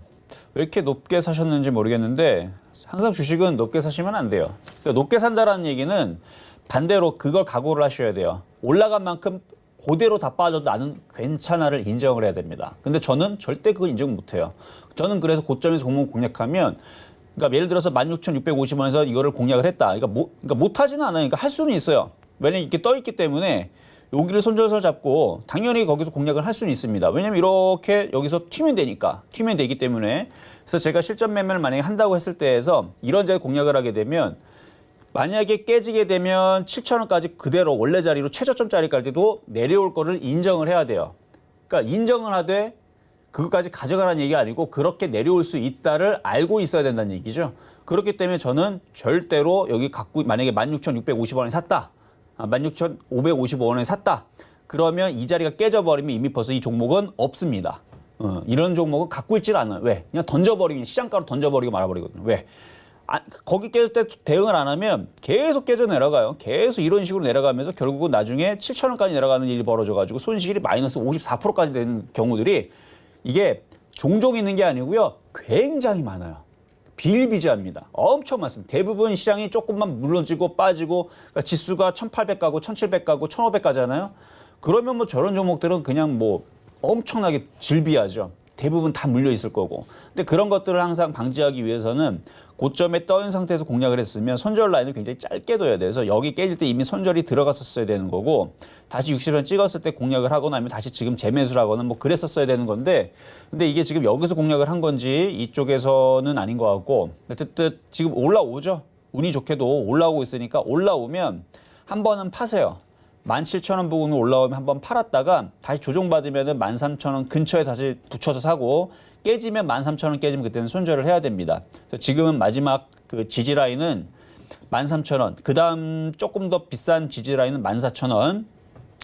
왜 이렇게 높게 사셨는지 모르겠는데 항상 주식은 높게 사시면 안 돼요. 그러니까 높게 산다라는 얘기는 반대로 그걸 각오를 하셔야 돼요. 올라간 만큼 그대로 다 빠져도 나는 괜찮아를 인정을 해야 됩니다. 근데 저는 절대 그걸 인정 못 해요. 저는 그래서 고점에서 종목 공략하면 그러니까 예를 들어서 16,650원에서 이거를 공략을 했다. 그러니까 못하지는 않아요. 그러니까 할 수는 있어요. 왜냐면 이렇게 떠 있기 때문에 여기를 손절설 잡고 당연히 거기서 공략을 할 수는 있습니다. 왜냐면 이렇게 여기서 튀면 되니까. 튀면 되기 때문에. 그래서 제가 실전 매매를 만약에 한다고 했을 때에서 이런 자리 공략을 하게 되면 만약에 깨지게 되면 7,000원까지 그대로 원래 자리로 최저점짜리까지도 내려올 거를 인정을 해야 돼요. 그러니까 인정을 하되 그것까지 가져가라는 얘기가 아니고 그렇게 내려올 수 있다를 알고 있어야 된다는 얘기죠. 그렇기 때문에 저는 절대로 여기 갖고 만약에 16,650원에 샀다. 16,555원에 샀다. 그러면 이 자리가 깨져버리면 이미 벌써 이 종목은 없습니다. 이런 종목은 갖고 있질 않아요. 왜? 그냥 던져버리면 시장가로 던져버리고 말아버리거든요. 왜? 거기 깨질 때 대응을 안 하면 계속 깨져 내려가요. 계속 이런 식으로 내려가면서 결국은 나중에 7,000원까지 내려가는 일이 벌어져가지고 손실이 마이너스 54%까지 되는 경우들이 이게 종종 있는 게 아니고요. 굉장히 많아요. 비일비재합니다. 엄청 많습니다. 대부분 시장이 조금만 물러지고 빠지고 그러니까 지수가 1,800 가고 1,700 가고 1,500 가잖아요. 그러면 뭐 저런 종목들은 그냥 뭐 엄청나게 질비하죠. 대부분 다 물려 있을 거고. 근데 그런 것들을 항상 방지하기 위해서는 고점에 떠 있는 상태에서 공략을 했으면 손절 라인을 굉장히 짧게 둬야 돼서 여기 깨질 때 이미 손절이 들어갔었어야 되는 거고 다시 60원 찍었을 때 공략을 하거나 아니면 다시 지금 재매수를 하거나 뭐 그랬었어야 되는 건데 근데 이게 지금 여기서 공략을 한 건지 이쪽에서는 아닌 것 같고 어쨌든 지금 올라오죠. 운이 좋게도 올라오고 있으니까 올라오면 한 번은 파세요. 17,000원 부근으로 올라오면 한번 팔았다가 다시 조정받으면 13,000원 근처에 다시 붙여서 사고 깨지면 13,000원 깨지면 그때는 손절을 해야 됩니다. 그래서 지금은 마지막 그 지지 라인은 13,000원. 그 다음 조금 더 비싼 지지 라인은 14,000원.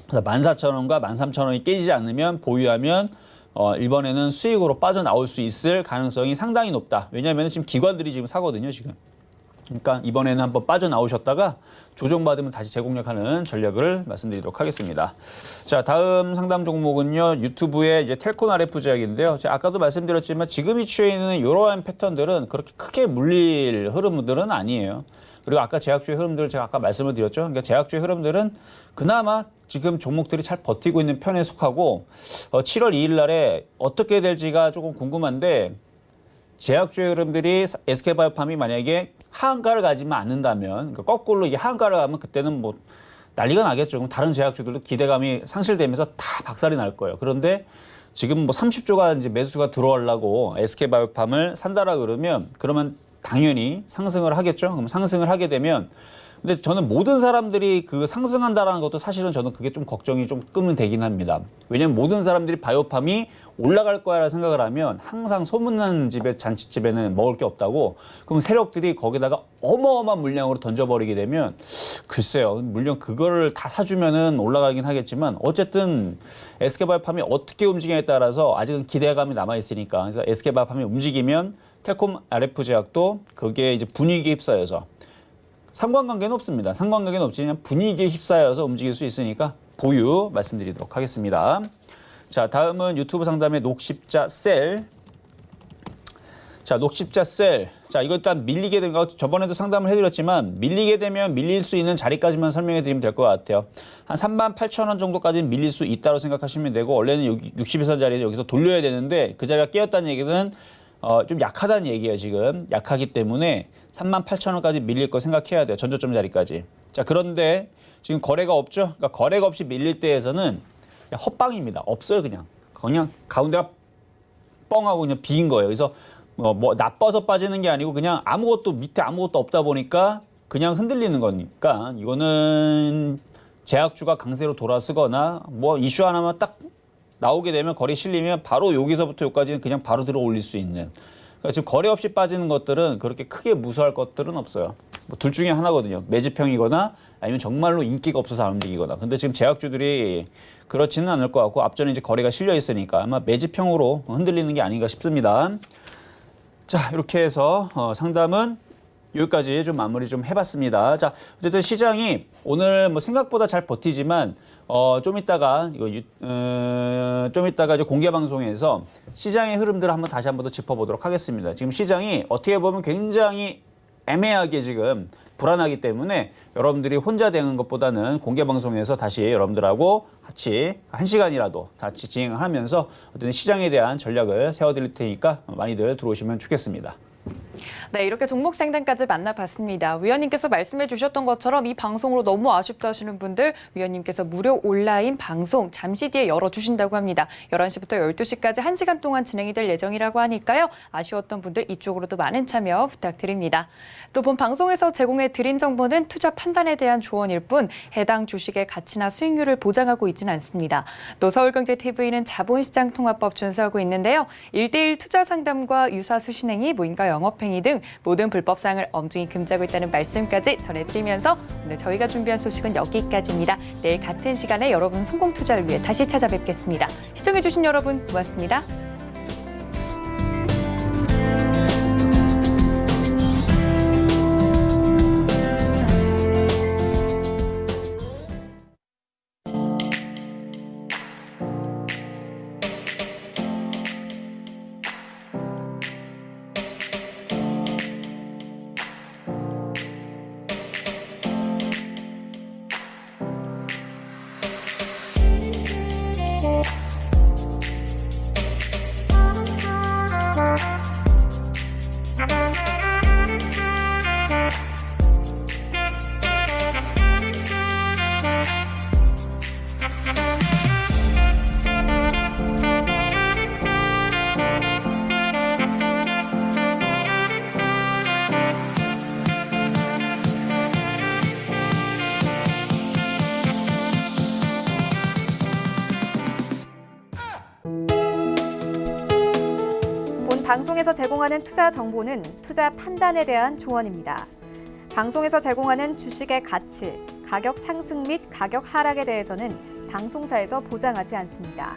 그래서 14,000원과 13,000원이 깨지지 않으면 보유하면 이번에는 수익으로 빠져나올 수 있을 가능성이 상당히 높다. 왜냐하면 지금 기관들이 지금 사거든요. 지금. 그러니까 이번에는 한번 빠져나오셨다가 조정받으면 다시 재공략하는 전략을 말씀드리도록 하겠습니다. 자, 다음 상담 종목은요. 유튜브의 이제 텔콘 RF 제약인데요. 제가 아까도 말씀드렸지만 지금이 취해 있는 이러한 패턴들은 그렇게 크게 물릴 흐름들은 아니에요. 그리고 아까 제약주의 흐름들을 제가 아까 말씀을 드렸죠. 그러니까 제약주의 흐름들은 그나마 지금 종목들이 잘 버티고 있는 편에 속하고 7월 2일 날에 어떻게 될지가 조금 궁금한데 제약주의 흐름들이 SK바이오팜이 만약에 하한가를 가지면 않는다면 그러니까 거꾸로 이게 하한가를 가면 그때는 뭐 난리가 나겠죠. 그럼 다른 제약주들도 기대감이 상실되면서 다 박살이 날 거예요. 그런데 지금 뭐 30조가 이제 매수가 들어오려고 SK바이오팜을 산다라 그러면 당연히 상승을 하겠죠. 그럼 상승을 하게 되면 근데 저는 모든 사람들이 그 상승한다라는 것도 사실은 저는 그게 좀 걱정이 좀 끄면 되긴 합니다. 왜냐면 모든 사람들이 바이오팜이 올라갈 거야라는 생각을 하면 항상 소문난 집에 잔치집에는 먹을 게 없다고 그럼 세력들이 거기다가 어마어마한 물량으로 던져버리게 되면 글쎄요. 물론 그거를 다 사주면은 올라가긴 하겠지만 어쨌든 SK바이오팜이 어떻게 움직이냐에 따라서 아직은 기대감이 남아있으니까 그래서 SK바이오팜이 움직이면 텔콤 RF 제약도 그게 이제 분위기에 휩싸여서 상관관계는 없습니다. 상관관계는 없지 그냥 분위기에 휩싸여서 움직일 수 있으니까 보유 말씀드리도록 하겠습니다. 자, 다음은 유튜브 상담의 녹십자 셀. 자, 녹십자 셀. 자, 이거 일단 밀리게 되면 저번에도 상담을 해드렸지만 밀리게 되면 밀릴 수 있는 자리까지만 설명해 드리면 될 것 같아요. 한 38,000원 정도까지는 밀릴 수 있다고 생각하시면 되고 원래는 여기 60선 자리에서 여기서 돌려야 되는데 그 자리가 깨었다는 얘기는 좀 약하다는 얘기예요. 지금 약하기 때문에 38,000원까지 밀릴 거 생각해야 돼요. 전저점 자리까지. 자, 그런데 지금 거래가 없죠. 그러니까 거래가 없이 밀릴 때에서는 그냥 헛방입니다. 없어요. 그냥 가운데가 뻥하고 그냥 비인 거예요. 그래서 뭐 나빠서 빠지는 게 아니고 그냥 아무것도 밑에 아무것도 없다 보니까 그냥 흔들리는 거니까 이거는 제약주가 강세로 돌아서거나 뭐 이슈 하나만 딱 나오게 되면 거래 실리면 바로 여기서부터 여기까지는 그냥 바로 들어 올릴 수 있는 그러니까 지금 거래 없이 빠지는 것들은 그렇게 크게 무서워할 것들은 없어요. 뭐 둘 중에 하나거든요. 매집형이거나 아니면 정말로 인기가 없어서 안 움직이거나. 근데 지금 제약주들이 그렇지는 않을 것 같고 앞전에 이제 거래가 실려 있으니까 아마 매집형으로 흔들리는 게 아닌가 싶습니다. 자, 이렇게 해서 상담은 여기까지 좀 마무리 좀 해봤습니다. 자, 어쨌든 시장이 오늘 뭐 생각보다 잘 버티지만 좀 이따가 이제 공개 방송에서 시장의 흐름들을 한번 다시 한번 더 짚어보도록 하겠습니다. 지금 시장이 어떻게 보면 굉장히 애매하게 지금 불안하기 때문에 여러분들이 혼자 되는 것보다는 공개 방송에서 다시 여러분들하고 같이 1시간이라도 같이 진행하면서 어떤 시장에 대한 전략을 세워드릴 테니까 많이들 들어오시면 좋겠습니다. 네, 이렇게 종목 상담까지 만나봤습니다. 위원님께서 말씀해 주셨던 것처럼 이 방송으로 너무 아쉽다 하시는 분들 위원님께서 무료 온라인 방송 잠시 뒤에 열어주신다고 합니다. 11시부터 12시까지 1시간 동안 진행이 될 예정이라고 하니까요. 아쉬웠던 분들 이쪽으로도 많은 참여 부탁드립니다. 또 본 방송에서 제공해 드린 정보는 투자 판단에 대한 조언일 뿐 해당 주식의 가치나 수익률을 보장하고 있지는 않습니다. 또 서울경제TV는 자본시장통합법 준수하고 있는데요. 1:1 투자 상담과 유사 수신행위, 무인가 영업행위 등 모든 불법사항을 엄중히 금지하고 있다는 말씀까지 전해드리면서 오늘 저희가 준비한 소식은 여기까지입니다. 내일 같은 시간에 여러분 성공 투자를 위해 다시 찾아뵙겠습니다. 시청해주신 여러분 고맙습니다. 방송에서 제공하는 투자 정보는 투자 판단에 대한 조언입니다. 방송에서 제공하는 주식의 가치, 가격 상승 및 가격 하락에 대해서는 방송사에서 보장하지 않습니다.